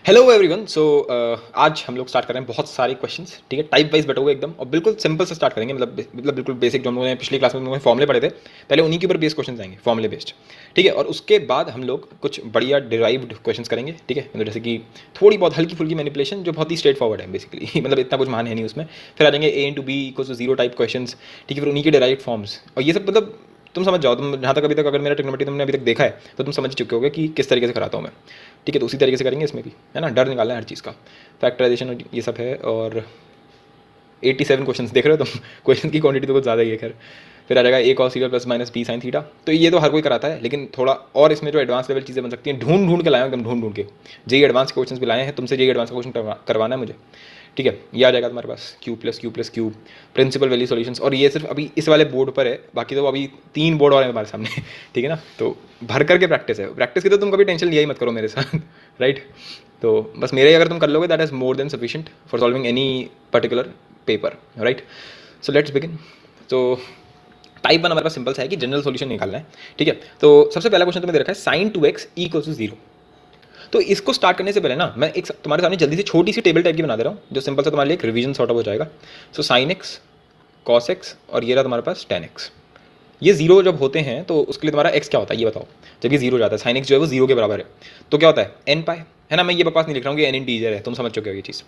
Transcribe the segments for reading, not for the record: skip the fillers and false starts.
Hello everyone. आज हम लोग स्टार्ट कर रहे हैं बहुत सारे क्वेश्चंस। ठीक है, टाइप वाइज बटे हुए एकदम, और बिल्कुल सिंपल से स्टार्ट करेंगे। मतलब बिल्कुल बेसिक जो हम लोगों ने पिछली क्लास में हम लोगों ने फॉर्मुले पढ़े थे, पहले उन्हीं के ऊपर बेस्ड क्वेश्चंस आएंगे, फॉर्मुले बेस्ड। ठीक है, और उसके बाद हम लोग कुछ बढ़िया डिराइव्ड क्वेश्चंस करेंगे। ठीक है, मतलब जैसे कि थोड़ी बहुत हल्की फुल्की मैनिपुलेशन जो बहुत ही स्ट्रेट फॉरवर्ड है बेसिकली मतलब इतना कुछ मान है नहीं उसमें। फिर आ जाएंगे A into B equal to zero type question. ठीक है, फिर उन्हीं के डिराइव्ड फॉर्म्स, और ये सब मतलब तुम समझ जाओ। तुम जहाँ तक अभी तक अगर मेरा ट्रिग्नोमेट्री तुमने अभी तक देखा है तो तुम समझ चुके होगे कि किस तरीके से कराता हूँ मैं। ठीक है, तो उसी तरीके से करेंगे इसमें भी, है ना। डर निकालना है हर चीज़ का, फैक्टराइजेशन और ये सब है। और 87 क्वेश्चंस देख रहे हो तुम क्वेश्चन की क्वांटिटी तो कुछ ज़्यादा ही है। खैर, फिर आ जाएगा A cos theta plus minus B sine theta. तो ये तो हर कोई कराता है, लेकिन थोड़ा और इसमें जो एडवांस लेवल चीज़ें बन सकती हैं, ढूंढ ढूंढ के लाए हैं एकदम, ढूंढ ढूंढ के। जेई एडवांस के क्वेश्चन भी लाए हैं, तुमसे जेई एडवांस का क्वेश्चन करवाना है मुझे। ठीक है, ये आ जाएगा तुम्हारे पास क्यू प्रिंसिपल वैल्यू सॉल्यूशंस। और ये सिर्फ अभी इस वाले बोर्ड पर है, बाकी तो अभी 3 बोर्ड और हैं हमारे सामने ठीक है ना। तो भर करके प्रैक्टिस है, प्रैक्टिस की तो तुम कभी टेंशन लिया ही मत करो मेरे साथ राइट। तो बस मेरे अगर तुम कर लोगे that is more than sufficient for solving any particular paper, right. So let's begin. तो टाइप 1 हमारे पास सिंपल सा है कि जनरल सॉल्यूशन निकालना है। ठीक है, तो सबसे पहला क्वेश्चन तुम्हें दे रखा है साइन 2x इक्वल टू 0। तो इसको स्टार्ट करने से पहले ना मैं एक तुम्हारे सामने जल्दी से छोटी सी टेबल टाइप की बना दे रहा हूँ, जो सिंपल सा तुम्हारे लिए एक रिवीजन सॉर्ट ऑफ हो जाएगा। So sine x, cos x, और ये रहा तुम्हारे पास टेन एक्स। ये जीरो जब होते हैं तो उसके लिए तुम्हारा एक्स क्या होता है ये बताओ। जब ये जीरो जाता है, साइन एक्स जो है वो जीरो के बराबर है, तो क्या होता है एन पाए, है ना। मैं ये बकवास नहीं लिख रहा हूँ कि एन इंटीजर है, तुम समझ चुके हो ये चीज़।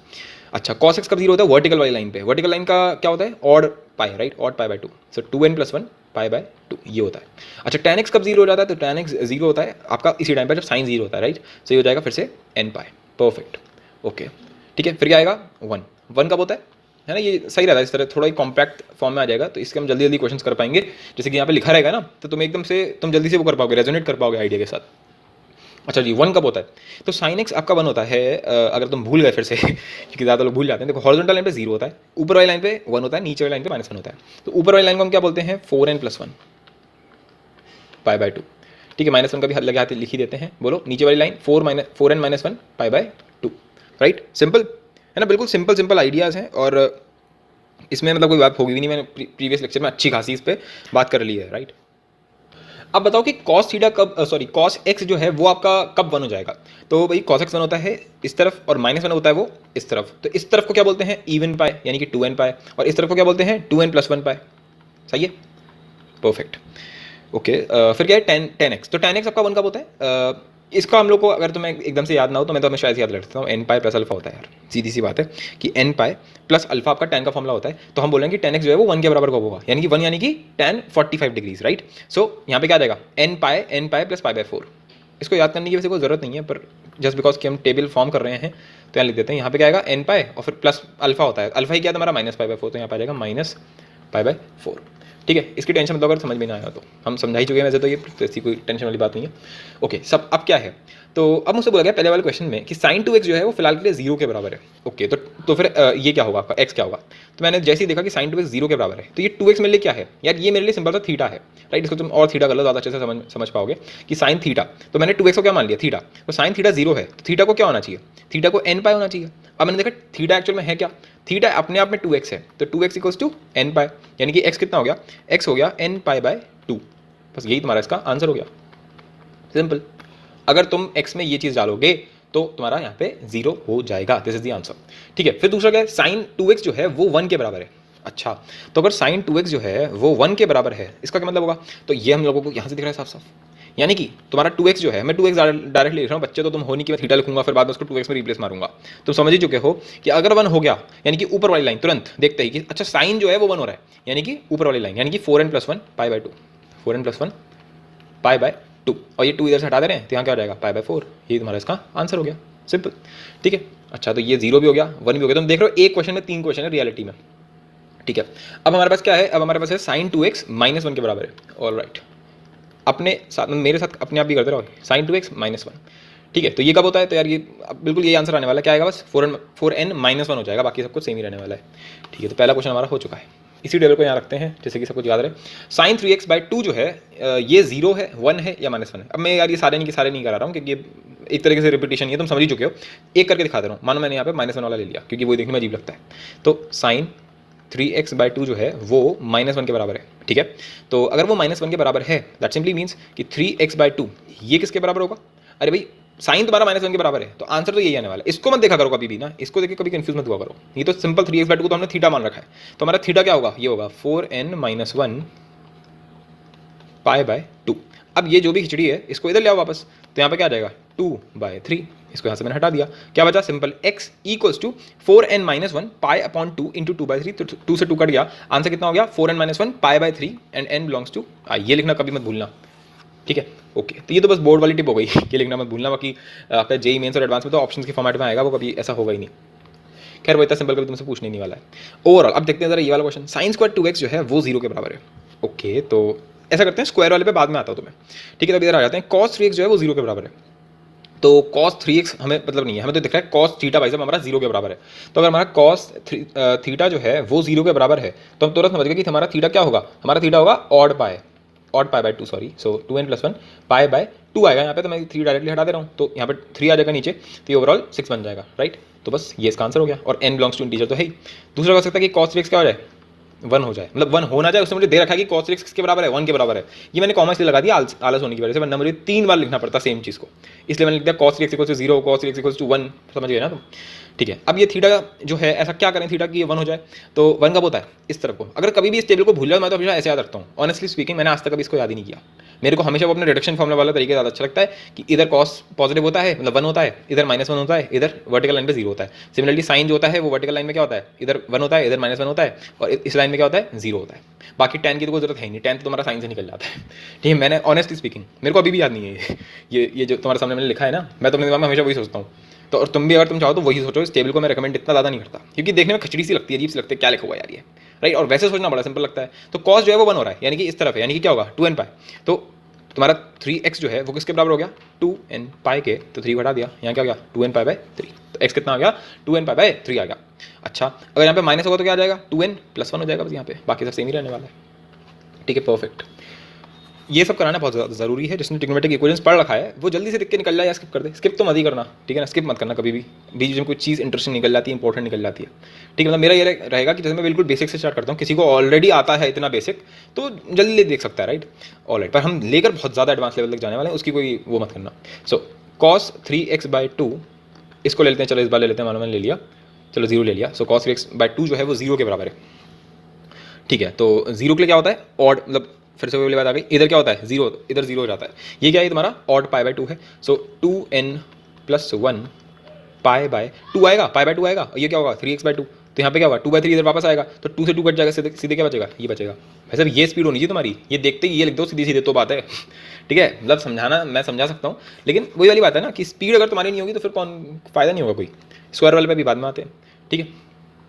अच्छा, कॉस एक्स कब जीरो होता है, वर्टिकल वाली लाइन पे। वर्टिकल लाइन का क्या होता है, odd pi, right, odd pi by 2। So 2n+1 pi by 2 ये होता है। अच्छा, tan x कब जीरो हो जाता है, तो tan x जीरो होता है आपका इसी टाइम पर जब साइन जीरो होता है, राइट। सो ये हो जाएगा फिर से n पाई, परफेक्ट, ओके। ठीक है, फिर क्या आएगा 1। 1 कब होता है ना। ये सही रहता है, इस तरह थोड़ा ही कॉम्पैक्ट फॉर्म में आ जाएगा, तो इसके हम जल्दी जल्दी क्वेश्चंस कर पाएंगे। जैसे कि यहाँ पे लिखा रहेगा ना, तो तुम एकदम से तुम जल्दी से वो कर पाओगे, रेजोनेट कर पाओगे आइडिया के साथ। अच्छा जी, 1 कब होता है, तो साइन एक्स आपका 1 होता है। अगर तुम भूल गए फिर से क्योंकि ज़्यादा लोग भूल जाते हैं। देखो, हॉरिजॉन्टल लाइन पे 0 होता है, ऊपर वाली लाइन पे 1 होता है, नीचे वाली लाइन पे -1 होता है। तो ऊपर वाली लाइन को हम क्या बोलते हैं, 4n+1 पाई बाय 2। ठीक है, -1 का भी लगे हाथ लिख ही देते हैं। बोलो, नीचे वाली line 4n-1 pi by 2, right. Simple है ना, बिल्कुल सिंपल सिंपल आइडियाज़ हैं, और इसमें मतलब कोई बात होगी भी नहीं। मैंने प्रीवियस लेक्चर में अच्छी खासी इस पर बात कर ली है, राइट। अब बताओ कि कॉस थीटा कब, सॉरी कॉस एक्स जो है वो आपका कब 1 हो जाएगा। तो भाई कॉस एक्स 1 होता है इस तरफ, और -1 होता है वो इस तरफ। तो इस तरफ को क्या बोलते हैं, इवन पाए, यानी कि 2n पाए, और इस तरफ को क्या बोलते हैं, 2n+1 पाए। सही है, परफेक्ट, ओके। फिर क्या है, टेन एक्स। तो टेन एक्स आपका 1 कब होता है, इसका हम लोग को अगर तुम्हें एकदम से याद ना हो तो मैं तो हमेशा ऐसे याद रखता हूँ, एन पाई प्लस अल्फा होता है यार। सीधी सी बात है कि एन पाई प्लस अल्फा आपका टेन का फॉर्मुला होता है। तो हम बोलेंगे कि टेन एक्स जो है वो 1 के बराबर कब होगा, यानी कि 1 यानी कि टेन 45 डिग्रीज, राइट। सो यहाँ पे क्या आ जाएगा, N pi plus pi by 4। इसको याद करने की वैसे कोई ज़रूरत नहीं है, पर जस्ट बिकॉज कि हम टेबल फॉर्म कर रहे हैं तो यहाँ लिख देते हैं। यहाँ पे क्या आएगा, एन पाई और फिर प्लस अल्फा होता है। अल्फा ही क्या है हमारा, -पाई/4, तो यहाँ पे आ जाएगा -पाई/4। ठीक है, इसकी टेंशन मतलब अगर समझ में ना आया तो हम समझा ही चुके हैं वैसे, तो ये ऐसी कोई टेंशन वाली बात नहीं है। ओके, सब अब क्या है, तो अब मुझसे बोला गया पहले वाले क्वेश्चन में कि साइन 2x जो है वो फिलहाल के लिए 0 के बराबर है। ओके, तो फिर ये क्या होगा आपका, x क्या होगा। तो मैंने जैसे ही देखा कि साइन 2x 0 के बराबर है, तो ये 2x मेरे लिए क्या है यार, ये मेरे लिए सिंपल सा थीटा है, राइट। इसको तुम और थीटा कर लो, ज़्यादा अच्छे से समझ पाओगे कि साइन थीटा। तो मैंने 2x को क्या मान लिया, थीटा। तो साइन थीटा 0 है, तो थीटा को क्या होना चाहिए, थीटा को n पाई होना चाहिए। अब मैंने देखा थीटा एक्चुअल में है क्या, थीटा अपने आप में 2x है, तो 2x इक्वल्स टू n पाई, यानी कि x कितना हो गया, x हो गया n पाई बाय 2। बस यही तुम्हारा इसका आंसर हो गया, सिंपल। अगर तुम x में ये चीज़ डालोगे तो तुम्हारा यहाँ पे 0 हो जाएगा, दिस इज द आंसर। ठीक है, फिर दूसरा क्या है, साइन 2x जो है वो 1 के बराबर है। अच्छा, तो अगर साइन 2x जो है वो 1 के बराबर है, इसका क्या मतलब होगा, तो ये हम लोगों को यहाँ से दिख रहा है साफ साफ, यानी कि तुम्हारा 2x जो है, मैं 2x डायरेक्टली लिख रहा हूँ बच्चे, तो तुम हो नहीं कि मैं थीटा लिखूंगा फिर बाद में उसको 2x में रिप्लेस मारूंगा। तुम समझ ही चुके हो कि अगर 1 हो गया, यानी कि ऊपर वाली लाइन तुरंत देखते ही कि अच्छा साइन जो है वो 1 हो रहा है, यानी कि ऊपर वाली लाइन, यानी कि 4n+1 pi by 2, 4n+1 pi by 2, और ये 2 इधर से हटा दे रहे हैं तो यहाँ क्या हो जाएगा, पाई बाय 4। ये तुम्हारा इसका आंसर हो गया, सिंपल। ठीक है, अच्छा, तो ये 0 भी हो गया, 1 भी हो गया। तुम देख रहे हो एक क्वेश्चन में 3 क्वेश्चन है रियलिटी में। ठीक है, अब हमारे पास क्या है, अब हमारे पास है साइन 2x -1 के बराबर है। ऑल राइट, अपने साथ मेरे साथ अपने आप भी करते रहो, साइन 2x -1। ठीक है, तो ये कब होता है, तो यार ये बिल्कुल यही आंसर आने वाला है, क्या आएगा, बस 4n-1 हो जाएगा, बाकी सब कुछ सेम ही रहने वाला है। ठीक है, तो पहला क्वेश्चन हमारा हो चुका है। इसी टेबल को यहाँ रखते हैं जैसे कि सब कुछ याद रहे। साइन 3x/2 जो है ये 0 है, 1 है या -1 है। अब मैं यार ये सारे नहीं करा रहा हूँ, क्योंकि एक तरीके से रिपीटेशन ये तुम समझ ही चुके हो। एक करके दिखा दे रहा हूँ, मानो मैंने यहाँ पे -1 वाला ले लिया क्योंकि वो देखने में अजीब लगता है। तो साइन 3x/2 जो है वो -1 के बराबर है। ठीक है, तो अगर वो -1 के बराबर है दैट सिंपली मीन्स कि 3x/2 ये किसके बराबर होगा, अरे भाई साइन तुम्हारा -1 के बराबर है, तो आंसर तो यही आने वाला है। इसको मत देखा करो कभी भी ना, इसको देख के कभी कंफ्यूज मत हुआ करो। ये तो सिंपल 3x/2 को तो हमने थीटा मान रखा है, तो हमारा थीटा क्या होगा, ये होगा 4n-1 π/2। अब ये जो भी खिचड़ी है इसको इधर ले आओ वापस, तो यहाँ पे क्या आ जाएगा 2/3, इसको यहाँ से मैंने हटा दिया, क्या बचा simple x equals to 4n-1 π/2 into 2/3, तो 2 से 2 कट गया, आंसर कितना हो गया 4n-1 π/3 and n belongs to i। ये लिखना कभी मत भूलना, ठीक है। ओके, तो ये तो बस बोर्ड वाली टिप हो गई कि लिखना मत भूलना, बाकी आपका जेई मेंस और एडवांस में तो ऑप्शन के फॉर्मेट में आएगा, वो कभी ऐसा होगा ही नहीं। खैर वो इतना सिंपल कभी तुमसे पूछने नहीं वाला है। ओवरऑल अब देखते हैं जरा ये वाला क्वेश्चन, साइन स्क्वायर 2x जो है वो 0 के बराबर है। ओके, तो ऐसा करते हैं, स्क्वायर वाले पे बाद में आता हूँ तुम्हें, ठीक है। तो इधर आ जाते हैं, cos 3x जो है वो 0 के बराबर है। तो cos 3x हमें मतलब नहीं है, हमें तो दिख रहा है cos थीटा भाई साहब हमारा 0 के बराबर है। तो अगर हमारा cos थीटा जो है वो 0 के बराबर है, तो हम तुरंत समझ गए कि हमारा थीटा क्या होगा, हमारा थीटा होगा ऑड π/2 सॉरी, सो 2n+1 π/2 आएगा यहाँ पे, तो मैं 3 डायरेक्टली हटा दे रहा हूँ, तो यहाँ पे 3 आ जाएगा नीचे, तो ये ओवरऑल 6 बन जाएगा, राइट। तो बस ये इसका आंसर हो गया, और n बिलोंग्स टू इंटीजर तो है ही। दूसरा हो सकता है कि cos 3x क्या हो जाए, 1 हो जाए, मतलब 1 होना चाहिए, उसने मुझे दे रखा है कि cos 3x किसके बराबर है, 1 के बराबर है। ये मैंने कॉमा इसलिए लगा दिया आलस होने की वजह से, वरना मुझे 3 बार लिखना पड़ता सेम चीज़ को, इसलिए मैंने लिख दिया cos 3x = 0, cos 3x = 1, समझ गए ना तुम, ठीक है। अब ये थीटा जो है ऐसा क्या करें थीटा की ये 1 हो जाए, तो 1 कब होता है, इस तरफ को। अगर कभी भी इस टेबल को भूल जाओ, मैं तो हमेशा ऐसे याद रखता हूँ, ऑनेस्टली स्पीकिंग मैंने आज तक कभी इसको याद ही नहीं किया। मेरे को हमेशा वो अपने रिडक्शन फॉर्मूला वाला तरीके ज़्यादा अच्छा लगता है कि इधर cos पॉजिटिव होता है, मतलब 1 होता है, इधर -1 होता है, इधर वर्टिकल लाइन पे 0 होता है। सिमिलरली साइन जो होता है वो वर्टिकल लाइन में क्या होता है, इधर 1 होता है, इधर -1 होता है, और इस लाइन में क्या होता है 0 होता है। बाकी tan की तो कोई जरूरत है ही नहीं, tan तो तुम्हारा साइन से निकल जाता है, ठीक है। मैंने ऑनेस्टली स्पीकिंग मेरे को अभी भी याद नहीं है ये जो तुम्हारे सामने मैंने लिखा है ना, मैं तो अपने दिमाग में हमेशा वही सोचता हूँ। तो और तुम भी अगर तुम चाहो तो वही सोचो, इस टेबल को मैं रिकमेंड इतना ज़्यादा नहीं करता, क्योंकि देखने में खिचड़ी सी लगती है, अजीब सी लगती है, क्या लिखा हुआ यार ये, राइट। और वैसे सोचना बड़ा सिंपल लगता है। तो cos जो है वो 1 हो रहा है, यानी कि इस तरफ है, यानी कि क्या होगा 2n π, तो तुम्हारा 3x जो है वो किसके बराबर हो गया 2n π के, तो 3 घटा दिया, यहाँ क्या हो गया 2n π/3, तो x कितना आ गया 2n π/3 आ गया। अच्छा, अगर यहाँ पे माइनस होगा तो क्या आ जाएगा 2n+1 हो जाएगा बस यहाँ पे, बाकी सब सेम ही रहने वाला है, ठीक है, परफेक्ट। ये सब कराना बहुत ज़रूरी है, जिसने ट्रिग्नोमेट्रिक इक्वेशंस पढ़ रखा है वो जल्दी से देख के निकल जाए या स्किप कर दे। स्किप तो मत ही करना, ठीक है ना, स्किप मत करना कभी भी, बीच में कोई चीज़ इंटरेस्टिंग निकल जाती है, इंपॉर्टेंट निकल जाती है, ठीक है। मतलब मेरा ये रहेगा कि जैसे मैं बिल्कुल बेसिक से स्टार्ट करता हूँ, किसी को ऑलरेडी आता है इतना बेसिक तो जल्दी देख सकता है, राइट, ऑलराइट। पर हम लेकर बहुत ज़्यादा एडवांस लेवल तक जाने वाले हैं, उसकी कोई वो मत करना। सो cos 3x/2 इसको ले लेते हैं, चलो इस बार ले लेते हैं, मानो मैंने ले लिया, चलो 0 ले लिया। सो cos 3x/2 जो है वो 0 के बराबर है, ठीक है। तो 0 के लिए क्या होता है ऑड, मतलब फिर से वही वाली बात आ गई, इधर क्या होता है 0, इधर 0 हो जाता है, ये क्या है तुम्हारा ऑड π/2 है। सो 2n+1 π/2 आएगा, π/2 आएगा, ये क्या होगा 3x/2, तो यहाँ पे क्या होगा 2/3 इधर वापस आएगा, तो 2 से 2 कट जाएगा, सीधे सीधे क्या बचेगा, ये बचेगा। भाई साहब ये स्पीड होनी चाहिए तुम्हारी, ये देखते ही ये लिख दो सीधी सीधे, तो बात है, ठीक है। मतलब समझाना मैं समझा सकता हूँ, लेकिन वही वाली बात है ना कि स्पीड अगर तुम्हारी नहीं होगी तो फिर कौन फ़ायदा नहीं होगा कोई। स्क्वायर वाले पे भी बाद में आते हैं, ठीक है।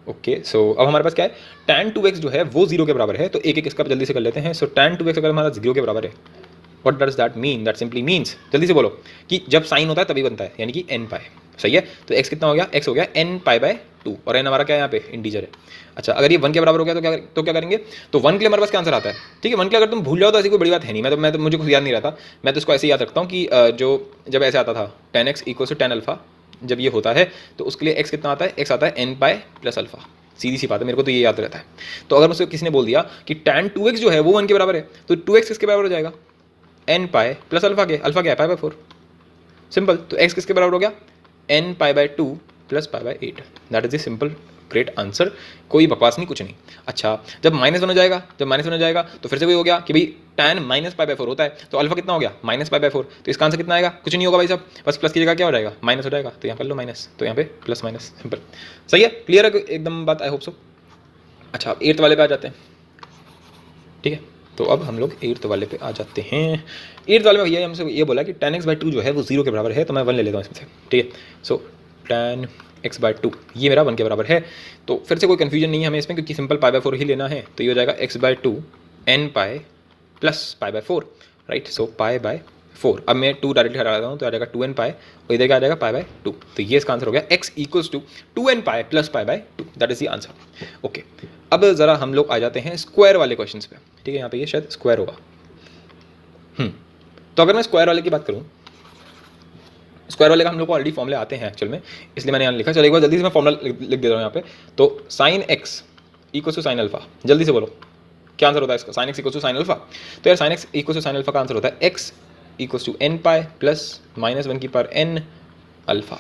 ओके, सो अब हमारे पास क्या है tan 2x जो है वो 0 के बराबर है, तो एक एक इसका जल्दी से कर लेते हैं। सो tan 2x अगर हमारा 0 के बराबर है, what does that mean, that simply means, जल्दी से बोलो, कि जब साइन होता है तभी बनता है, यानी कि n पाई, सही है। तो x कितना हो गया, x हो गया n π/2, और n हमारा क्या है यहाँ पे इंटीजर है। अच्छा, अगर ये 1 के बराबर हो गया तो क्या करेंगे, तो 1 के लिए हमारे पास क्या आंसर आता है, ठीक है। 1 के लिए अगर तुम भूल जाओ तो ऐसी कोई बड़ी बात है नहीं, मैं तो मुझे कुछ याद नहीं रहता, मैं तो इसको ऐसे ही याद रखता हूँ कि जब ऐसे आता था tan x = tan अल्फा, जब ये होता है तो उसके लिए x कितना आता है, x आता है n π + अल्फा, सीधी सी बात है, मेरे को तो ये याद रहता है। तो अगर मुझसे किसी ने बोल दिया कि tan 2x जो है वो 1 के बराबर है, तो 2x किसके बराबर हो जाएगा, n π + अल्फा के, अल्फा क्या है π/4, सिंपल। तो x किसके बराबर हो गया n π/2 + π/8, that is the simple great answer, कोई बकवास नहीं, कुछ नहीं। अच्छा, जब -1 हो जाएगा, तो फिर से वही हो गया कि भाई tan -π/4 होता है, तो अल्फा कितना हो गया -π/4, तो इसका आंसर कितना आएगा, कुछ नहीं होगा भाई साहब, बस प्लस की जगह क्या हो जाएगा माइनस हो जाएगा, तो यहाँ कर लो माइनस, तो यहाँ पे प्लस माइनस, सिंपल, सही है, क्लियर है एकदम बात, आई होप सो। अच्छा, अब 8th वाले पे आ जाते हैं, ठीक है। तो अब हम लोग 8th वाले पे आ जाते हैं। 8th वाले में भैया हमसे ये बोला कि tan x/2 जो है वो 0 के बराबर है, तो मैं 1 ले लेता हूँ इसमें से, ठीक है। सो tan x/2 ये मेरा 1 के बराबर है, तो फिर से कोई कन्फ्यूजन नहीं है हमें इसमें, क्योंकि सिंपल π/4 ही लेना है, तो ये हो जाएगा x/2 n π + π/4, राइट। सो π/4, अब मैं 2 डायरेक्टली हटा देता हूँ, तो आ जाएगा 2n π, और इधर क्या आ जाएगा π/2, तो ये इसका आंसर हो गया x = 2n π + π/2, that is the answer. Okay, अब ज़रा हम लोग आ जाते हैं स्क्वायर वाले क्वेश्चंस पे, ठीक है। यहाँ पे ये शायद स्क्वायर होगा, तो अगर मैं स्क्वायर वाले की बात करूँ, स्क्वायर वाले का हम लोग को ऑलरेडी फॉर्मूले आते हैं एक्चुअल में, इसलिए मैंने यहाँ लिखा। चलो एक बार जल्दी से मैं फॉर्मूला लिख देता हूँ यहाँ पे। तो sin x = sin अल्फा, जल्दी से बोलो क्या आंसर होता है इसका, sin x = sin अल्फा। तो यार sin x = sin अल्फा का आंसर होता है x equals to N pi plus minus 1 की पावर एन अल्फा।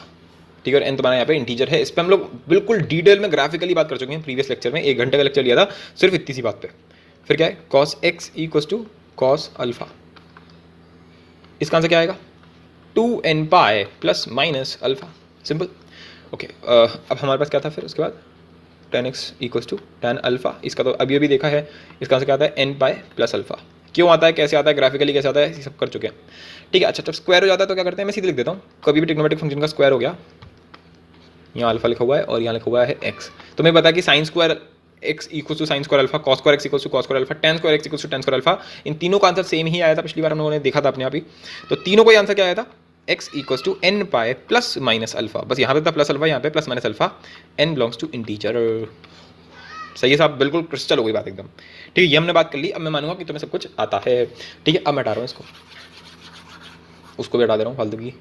ठीक है, और एन तुम्हारा यहाँ पे इंटीजर है। इस पर हम लोग बिल्कुल डिटेल में ग्राफिकली बात कर चुके हैं प्रीवियस लेक्चर में, 1 घंटे का लेक्चर लिया था सिर्फ इतनी सी बात पे। फिर क्या है, cos X equals to cos alpha. इसका आंसर क्या आएगा, 2n pi plus minus alpha. Simple. Okay, अब हमारे पास क्या था फिर उसके बाद, tan x equals to tan alpha. इसका तो अभी अभी देखा है। इसका आंसर क्या आता है, n पाई प्लस अल्फा। क्यों आता है, कैसे आता है, ग्राफिकली कैसे आता है, ये सब कर चुके हैं। ठीक है, अच्छा जब स्क्वायर हो जाता है तो क्या करते हैं, मैं सीधे लिख देता हूँ। कभी भी ट्रिग्नोमेट्रिक फंक्शन का स्क्वायर हो गया, यहाँ अल्फा लिखा हुआ है और यहाँ लिखा हुआ है x, तो मैं पता है कि sine square x equal to sine square alpha, cos square x equal to cos square alpha, tan square x equal to tan square alpha. इन तीनों का आंसर सेम ही आया था, पिछली बार हम लोगों ने देखा था अपने आप ही। तो तीनों का आंसर क्या आया था, x equal to N pi plus minus alpha. बस यहाँ पे था प्लस अल्फा, यहाँ पे plus minus alpha, n belongs to integer. सही है साहब, बिल्कुल क्रिस्टल हो गई बात एकदम। ठीक है, ये हमने बात कर ली। अब मैं मानूंगा कि तुम्हें सब कुछ आता है। ठीक है, अब मैं हटा रहा हूँ इसको, उसको भी हटा दे रहा हूँ फालतू की।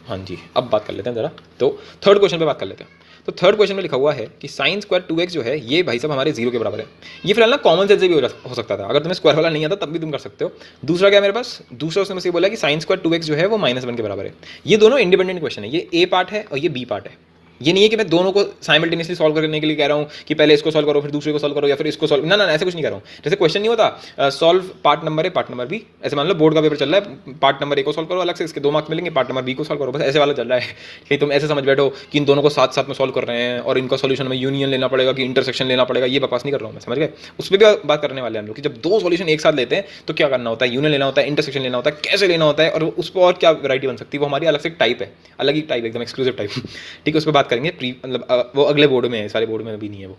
हाँ जी, अब बात कर लेते हैं ज़रा। तो थर्ड क्वेश्चन पे बात कर लेते हैं। तो थर्ड क्वेश्चन में लिखा हुआ है कि साइन स्क्वायर 2x जो है ये भाई साहब हमारे 0 के बराबर है। ये फिलहाल ना कॉमन सेंस से भी हो सकता था, अगर तुम्हें स्क्वायर वाला नहीं आता तब भी तुम कर सकते हो। दूसरा क्या है मेरे पास, दूसरा उसने मुझे बोला कि साइन स्क्वायर 2x जो है वो -1 के बराबर है। ये दोनों इंडिपेंडेंट क्वेश्चन है, ये ए पार्ट है और ये बी पार्ट है। ये नहीं है कि मैं दोनों को साइमल्टेनियसली सॉल्व करने के लिए कह रहा हूँ कि पहले इसको सॉल्व करो फिर दूसरे को सॉल्व करो या फिर इसको सॉल्व, ना ना ऐसे कुछ नहीं कर रहा हूँ। जैसे क्वेश्चन नहीं होता solve part number A part number B, ऐसे मान लो बोर्ड का पेपर चल रहा है, पार्ट नंबर ए को सॉल्व करो अलग से, इसके 2 मार्क्स मिलेंगे, पार्ट नंबर बी को सॉल्व करो, बस ऐसे वाला चल रहा है। कि तुम ऐसे समझ बैठो कि इन दोनों को साथ साथ में सॉल्व कर रहे हैं और इनका सॉल्यूशन में यूनियन लेना पड़ेगा कि इंटरसेक्शन लेना पड़ेगा, ये बकवास नहीं कर रहा हूँ मैं, समझ गए। उस पर भी बात करने वाले हैं हम लोग कि जब 2 सॉल्यूशन एक साथ लेते हैं तो क्या करना होता है, यूनियन लेना होता है, इंटरसेक्शन लेना होता है, कैसे लेना होता है, और उस पर और क्या वैरायटी बन सकती है, वो हमारी अलग से टाइप है, अलग ही टाइप, एकदम एक्सक्लूसिव टाइप। ठीक है, उस पर बात करेंगे मतलब वो अगले बोर्ड में है, सारे बोर्ड में अभी नहीं है वो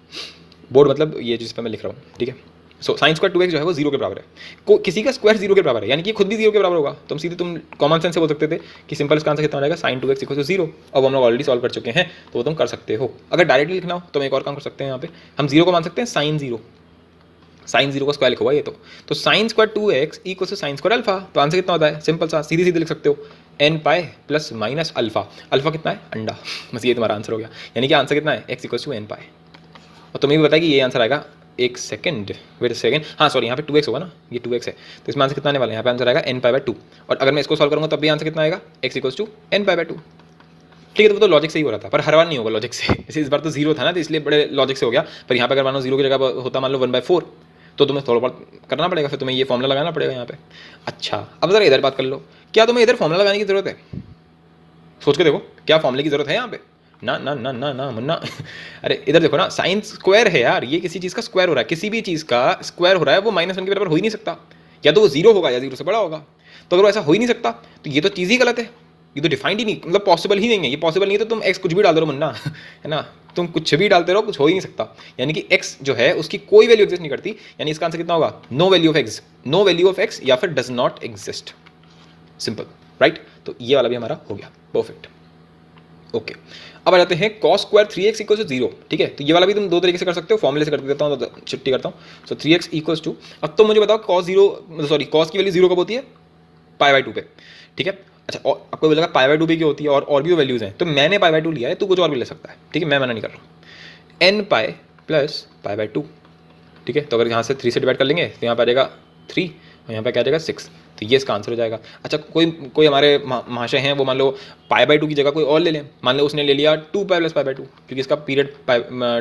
बोर्ड, मतलब ये जिस पर मैं लिख रहा हूँ। ठीक है, सो साइन स्क्वायर 2x जो है वो 0 के बराबर है। किसी का स्क्वायर 0 के बराबर है, यानी कि खुद भी 0 के बराबर होगा। तुम सीधे तुम कॉमन सेंस से बोल सकते थे कि सिंपल इसका आंसर कितना हो जाएगा, साइन 2x इक्वल टू 0। अब हम लोग ऑलरेडी सॉल्व कर चुके हैं तो वो तुम कर सकते हो। अगर डायरेक्टली लिखना हो तो हम एक और काम कर सकते हैं, यहाँ पे हम 0 को मान सकते हैं साइन 0, साइन 0 का स्क्वायर लिखा हुआ है ये तो sine square 2x equal to sine square alpha. तो आंसर कितना होता है, सिंपल सा सीधे सीधे लिख सकते हो, n pi plus minus alpha. Alpha कितना है, अंडा, बस ये तुम्हारा आंसर हो गया। यानी कि आंसर कितना है, एक्स इक्वल टू एन पाई। और तुम्हें भी बताया कि ये आंसर आएगा, एक सेकंड वेट सेकंड, हाँ सॉरी, यहाँ पे 2x होगा ना, ये 2x है तो इसमें आंसर कितना आने वाला है, यहाँ पे आंसर आएगा n पाई बाय 2। और अगर मैं इसको सॉल्व करूँगा तब भी आंसर कितना आएगा, x equal to n pi by 2। ठीक है, तो वो तो लॉजिक से ही हो रहा था, पर हर बार नहीं होगा लॉजिक से। जैसे इस बार तो 0 था ना, तो इसलिए बड़े लॉजिक से हो गया। पर यहाँ पे अगर मानो 0 की जगह होता मान लो 1/4, तो तुम्हें थोड़ा बहुत करना पड़ेगा, फिर तुम्हें ये फॉर्मूला लगाना पड़ेगा यहाँ पे। अच्छा, अब जरा इधर बात कर लो, क्या तुम्हें इधर फॉर्मूला लगाने की जरूरत है, सोच के देखो, क्या फॉर्मूले की जरूरत है यहाँ पे, ना ना ना ना ना मुन्ना। अरे इधर देखो ना, साइन स्क्वायर है यार, ये किसी चीज़ का स्क्वायर हो रहा है, किसी भी चीज़ का स्क्वायर हो रहा है वो -1 के बराबर हो ही नहीं सकता। या तो वो 0 होगा या 0 से बड़ा होगा। तो अगर वो ऐसा हो ही नहीं सकता तो ये तो चीज़ ही गलत है, ये तो डिफाइंड ही नहीं, मतलब पॉसिबल ही नहीं है। ये पॉसिबल नहीं है तो तुम एक्स कुछ भी डाल दो मुन्ना, है ना, तुम कुछ भी डालते रहो, कुछ हो ही नहीं सकता। यानी कि एक्स जो है उसकी कोई वैल्यू एग्जिस्ट नहीं करती। यानी इसका आंसर कितना होगा, no value of x, no value of x या फिर does not exist. Simple, right. तो ये वाला भी हमारा हो गया, परफेक्ट। ओके, अब आ जाते हैं cos square 3x equal to 0। ठीक है, तो ये वाला भी तुम 2 तरीके से कर सकते हो, फॉर्मूले से कर देता हूँ तो छुट्टी करता हूँ। सो 3x इक्वल टू, अब तो मुझे बताओ cos की वैल्यू 0 कब होती है, पाई बाय 2 पे। ठीक है, अच्छा, और आपको बोलेगा पाई बाय 2 पे क्या होती है, और भी वैल्यूज हैं, तो मैंने पाई बाय 2 लिया है, तू कुछ और भी ले सकता है। ठीक है, मैं मना नहीं कर रहा हूँ। N pi plus pi by 2। ठीक है, तो अगर यहाँ से 3 से डिवाइड कर लेंगे तो यहाँ पर आ जाएगा 3 और यहाँ पे क्या आ जाएगा 6, तो ये इसका आंसर हो जाएगा। अच्छा, कोई हमारे महाशय हैं, वो मान लो पाई बाय 2 की जगह कोई और ले लें, मान लो उसने ले लिया 2 पाई प्लस पाई बाय 2, क्योंकि इसका पीरियड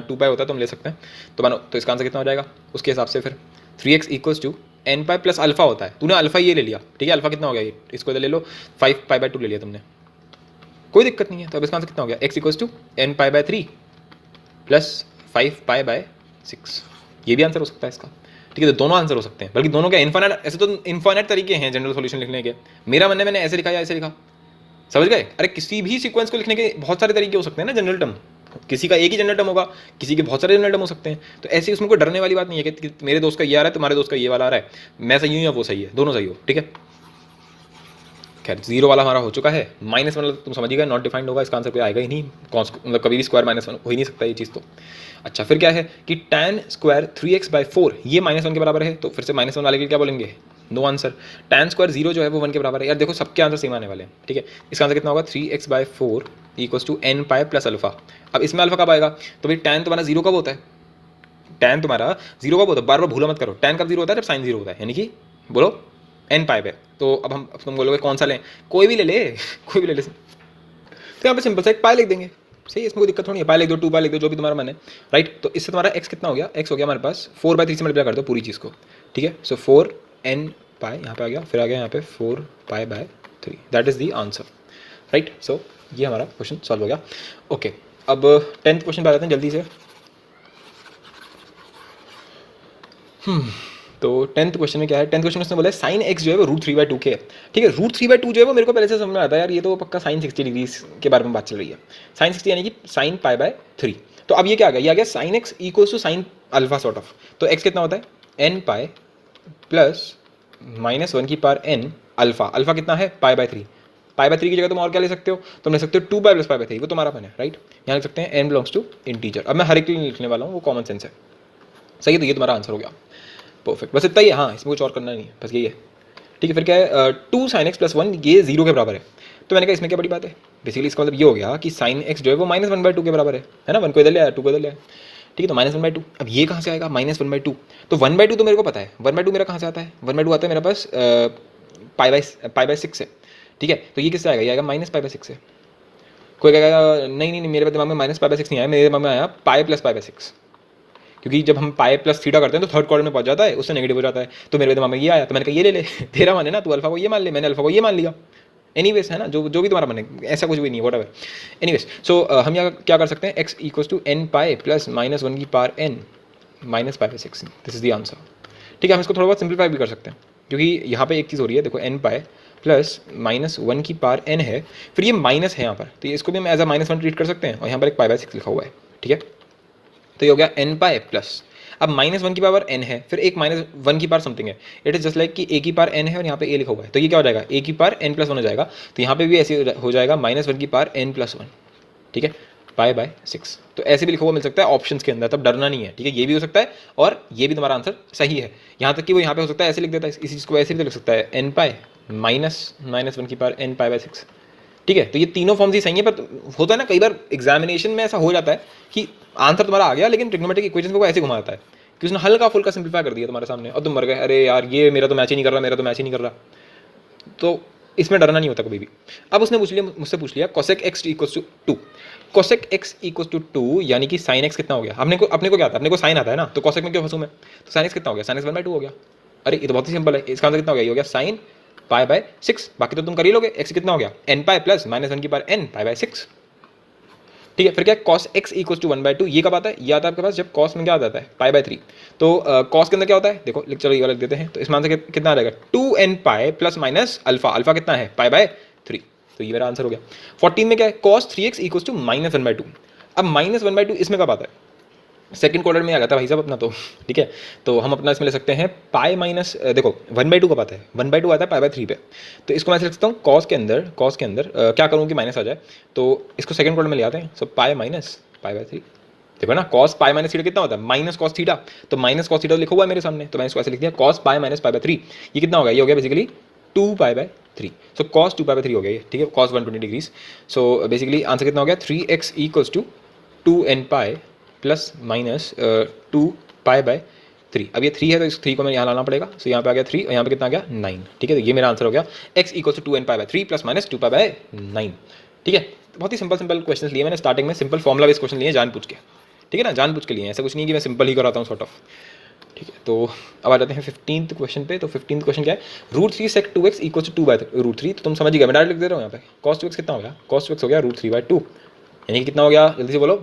2 पाई होता है तो हम ले सकते हैं। तो मानो, तो इसका आंसर कितना हो जाएगा उसके हिसाब से, फिर 3x equals to N pi plus alpha होता है, तूने अल्फा ये ले लिया। ठीक है, अल्फा कितना हो गया, ये इसको इधर ले लो, 5 पाई बाय 2 ले लिया तुमने, कोई दिक्कत नहीं है। तो अब इसका आंसर कितना हो गया, x equals to N pi by 3 plus 5 pi by 6। ये भी आंसर हो सकता है इसका। ठीक है, तो दोनों आंसर हो सकते हैं, बल्कि दोनों के इन्फाइनाइट, ऐसे तो इन्फाइनाइट तरीके हैं जनरल सॉल्यूशन लिखने के। मेरा मन है मैंने ऐसे लिखा या ऐसे लिखा, समझ गए। अरे किसी भी सीक्वेंस को लिखने के बहुत सारे तरीके हो सकते हैं ना, जनरल टर्म, किसी का एक ही जनरल टर्म होगा, किसी के बहुत सारे जनरल टर्म हो सकते हैं। तो ऐसे उसमें कोई डरने वाली बात नहीं है कि मेरे दोस्त का ये आ रहा है तुम्हारे दोस्त का ये वाला आ रहा है, मैं सही हूँ या वो सही है, दोनों सही हो। ठीक है, खैर 0 वाला हमारा हो चुका है। -1 मतलब तुम समझिएगा नॉट डिफाइंड होगा, इसका आंसर कोई आएगा ही नहीं, मतलब कभी भी स्क्वायर -1 हो ही नहीं सकता ये चीज़ तो। अच्छा, फिर क्या है कि tan स्क्वायर 3x बाय 4 ये -1 के बराबर है, तो फिर से -1 वाले के लिए क्या बोलेंगे, नो आंसर। tan स्क्वायर 0 जो है वो 1 के बराबर है। यार देखो सबके आंसर सेम आने वाले हैं। ठीक है, इसका आंसर कितना होगा, 3x by 4 equals to n pi plus alpha. अब इसमें अल्फा कब आएगा, तो भाई tan तुम्हारा 0 कब होता है, tan तुम्हारा 0 कब होता है, बार बार भूला मत करो, tan कब 0 होता है, जब साइन 0 होता है। यानी कि बोलो एन पाई पे। तो अब तुम बोलोगे कौन सा लें, कोई भी ले ले कोई भी ले ले, तो यहाँ पे सिंपल सा एक पाई लिख देंगे, सही है, इसमें कोई दिक्कत थोड़ी है, पाई लिख दो, 2 पाई लिख दो, जो भी तुम्हारा मन है, राइट। तो इससे तुम्हारा एक्स कितना हो गया, एक्स हो गया हमारे पास 4/3 से मल्टीप्लाई कर दो पूरी चीज़ को, ठीक है। सो 4n पाई यहाँ पे आ गया, फिर आ गया यहाँ पे 4π/3, that is the answer, right. So ये हमारा क्वेश्चन सॉल्व हो गया। ओके, अब 10th क्वेश्चन पे आ जाते हैं जल्दी से। तो 10th क्वेश्चन में क्या है, 10th क्वेश्चन में उसने बोला साइन एक्स जो है वो √3/2 के है, ठीक है। √3/2 जो है वो मेरे को पहले से समझ में आता है यार, ये तो पक्का साइन 60 डिग्री के बारे में बात चल रही है, साइन 60 यानी कि साइन π/3। तो अब ये क्या आ गया, ये आ गया sine x equals to sine alpha sort of. तो एक्स कितना होता है n pi plus -1n alpha, alpha कितना है π/3, π/3 की जगह तुम और क्या ले सकते हो, तुम ले सकते हो 2 पाई प्लस π/3, वो तुम्हारा अपन है, राइट। यहाँ लिख सकते हैं n बिलोंग्स टू इंटीजर। अब मैं हर एक के लिए लिखने वाला हूँ, वो कॉमन सेंस है, सही है। तो ये तुम्हारा आंसर हो गया, परफेक्ट, बस इतना ही है, हाँ इसमें कुछ और करना नहीं है, बस यही है, ठीक है। फिर क्या है 2 sin x + 1 ये 0 के बराबर है, तो मैंने कहा इसमें क्या बड़ी बात है, बेसिकली इसका मतलब ये हो गया कि sin x जो है वो -1/2 के बराबर है ना, 1 को इधर ले आया, 2 को इधर ले आया, ठीक है। तो -1/2, अब ये कहाँ से आएगा -1/2, तो 1/2 तो मेरे को पता है, 1/2 मेरा कहाँ से आता है, 1/2 आता है मेरे पास π/6 से, ठीक है। तो ये किससे आएगा, ये आएगा -π/6 से। कोई कहेगा नहीं नहीं नहीं, मेरे दिमाग में -π/6 नहीं आया, मेरे दिमाग में आया पाई प्लस π/6, क्योंकि जब हम पाई प्लस थीटा करते हैं तो थर्ड क्वाड्रेंट में पहुंच जाता है, उससे नेगेटिव हो जाता है, तो मेरे दिमाग में ये आया, तो मैंने कहा ये ले ले तेरा मन है ना, तू अल्फा को ये मान ले, मैंने अल्फा को ये मान लिया, एनीवेज है ना, जो भी तुम्हारा मन है, ऐसा कुछ भी नहीं है, व्हाटएवर। एनीवेज, सो हम यहाँ क्या कर सकते हैं, x equals to n pi plus -1 की power n minus π/6, this is the answer, ठीक है। हम इसको थोड़ा बहुत सिंप्लीफाई भी कर सकते हैं, क्योंकि यहाँ पे एक चीज़ हो रही है, देखो n पाई प्लस -1 की पावर n है, फिर ये माइनस है यहाँ पर, तो इसको भी हम एज अ -1 ट्रीट कर सकते हैं, और यहाँ पर एक π/6 लिखा हुआ है, ठीक है। तो ये हो गया n पाई प्लस, अब -1 की पावर n है, फिर एक -1 की पावर समथिंग है, इट इज जस्ट लाइक कि a की पावर n है और यहाँ पे a लिखा हुआ है, तो ये क्या हो जाएगा, a की पावर n + 1 हो जाएगा, तो यहाँ पे भी ऐसे हो जाएगा -1 की पावर n + 1, ठीक है, π/6। तो ऐसे भी लिखा हुआ मिल सकता है ऑप्शंस के अंदर, तब डरना नहीं है, ठीक है। ये भी हो सकता है और ये भी तुम्हारा आंसर सही है, यहाँ तक कि वो यहाँ पे हो सकता है ऐसे लिख देता है, इसी चीज़ को ऐसे भी तो लिख सकता है n पाई -1 की पावर n π/6, ठीक है। तो ये तीनों फॉर्म्स ही सही है, पर होता है ना कई बार एग्जामिनेशन में ऐसा हो जाता है कि आंसर तुम्हारा आ गया, लेकिन ट्रिग्नोमेट्रिक इक्वेशन को ऐसे घुमा देता है कि उसने हल्का फुल्का सिंप्लीफाई कर दिया तुम्हारे सामने, और तुम मर गए, अरे यार ये मेरा तो मैच ही नहीं कर रहा, मेरा तो मैच ही नहीं कर रहा। तो इसमें डरना नहीं होता कभी भी। अब उसने मुझसे पूछ लिया cosec x equals to 2, cosec x equals to 2 यानी कि sin x कितना हो गया, अपने को क्या आता है, अपने को साइन आता है ना, तो cosec में क्यों फंसूं मैं, तो sin x कितना हो गया, sin x 1/2 हो गया। अरे ये तो बहुत ही सिंपल है, इसका आंसर कितना हो गया, ये हो गया sin π/6, बाकी तो तुम कर ही लोगे, x कितना हो गया n पाई प्लस -1 की पावर n π/6, ठीक है। फिर क्या cos x इक्वल्स टू 1/2, ये कब आता है, ये आता है आपके पास जब cos में क्या आ जाता है π/3, तो cos के अंदर क्या होता है, देखो चलो ये वाला लिख देते हैं, तो इसमें आंसर कितना आ जाएगा 2n pi plus minus alpha, alpha कितना है π/3, तो ये मेरा आंसर हो गया। 14 में क्या है cos 3x इक्वल्स टू -1/2, अब -1/2 इसमें कब आता है, सेकंड क्वाड्रेंट में आ जाता है भाई साहब अपना, तो ठीक है। तो हम अपना इसमें ले सकते हैं पाई माइनस, देखो 1/2 कब आता है, 1/2 आता है π/3 पे, तो इसको मैं ऐसे लिख सकता हूँ cos के अंदर क्या करूँ कि माइनस आ जाए, तो इसको सेकंड क्वाड्रेंट में ले आते हैं, सो पाई माइनस π/3, देखो ना cos पाई माइनस थीटा कितना होता है माइनस cos थीटा, तो माइनस cos थीटा लिखा हुआ है मेरे सामने, तो मैंने इसको ऐसे लिख दिया cos पाई माइनस π/3, ये कितना हो गया, ये हो गया बेसिकली 2π/3, सो cos 2π/3 हो गया ये, ठीक है, cos 120 degrees. So basically answer कितना हो गया 3x equals to 2n pi plus minus 2π/3, अब ये 3 है तो इस 3 को मैं यहाँ लाना पड़ेगा, सो यहाँ पे आ गया 3 और यहाँ पे कितना आ गया 9, ठीक है। तो ये मेरा आंसर हो गया x इक्वल्स टू 2n पाई/3 प्लस माइनस 2π/9, ठीक है। बहुत ही सिंपल क्वेश्चन लिए मैंने स्टार्टिंग में, सिंपल फॉर्मुला बेस्ड क्वेश्चन लिए जानबूझ के, ठीक है ना, जानबूझ के लिए, ऐसा कुछ नहीं कि मैं सिंपल ही कराता हूँ सॉर्ट ऑफ, ठीक है। तो अब आ जाते हैं 15th क्वेश्चन पे। तो 15th क्वेश्चन क्या है, √3 sec 2x इक्वल्स टू 2/√3, तो तुम समझ ही गए, मैं डायरेक्ट लिख दे रहा हूँ यहाँ पे, cos 2x कितना हो गया, cos 2x हो गया √3/2, यानी कि कितना हो गया, जल्दी से बोलो,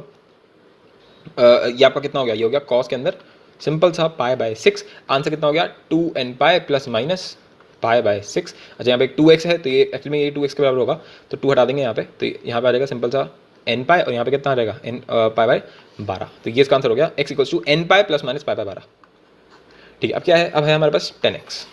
ये आपका कितना हो गया, ये हो गया cos के अंदर सिंपल सा π/6, आंसर कितना हो गया 2n पाई प्लस माइनस π/6। अच्छा यहाँ पे एक 2x है, तो ये एक्चुअली में ये 2x के बराबर होगा, तो 2 हटा देंगे यहाँ पे, तो यहाँ पे आ जाएगा सिंपल सा n पाई, और यहाँ पे कितना आ जाएगा n π/12, तो ये इसका आंसर हो गया x equals to n pi plus minus π/12, ठीक है। अब क्या है, अब है हमारे पास 10x,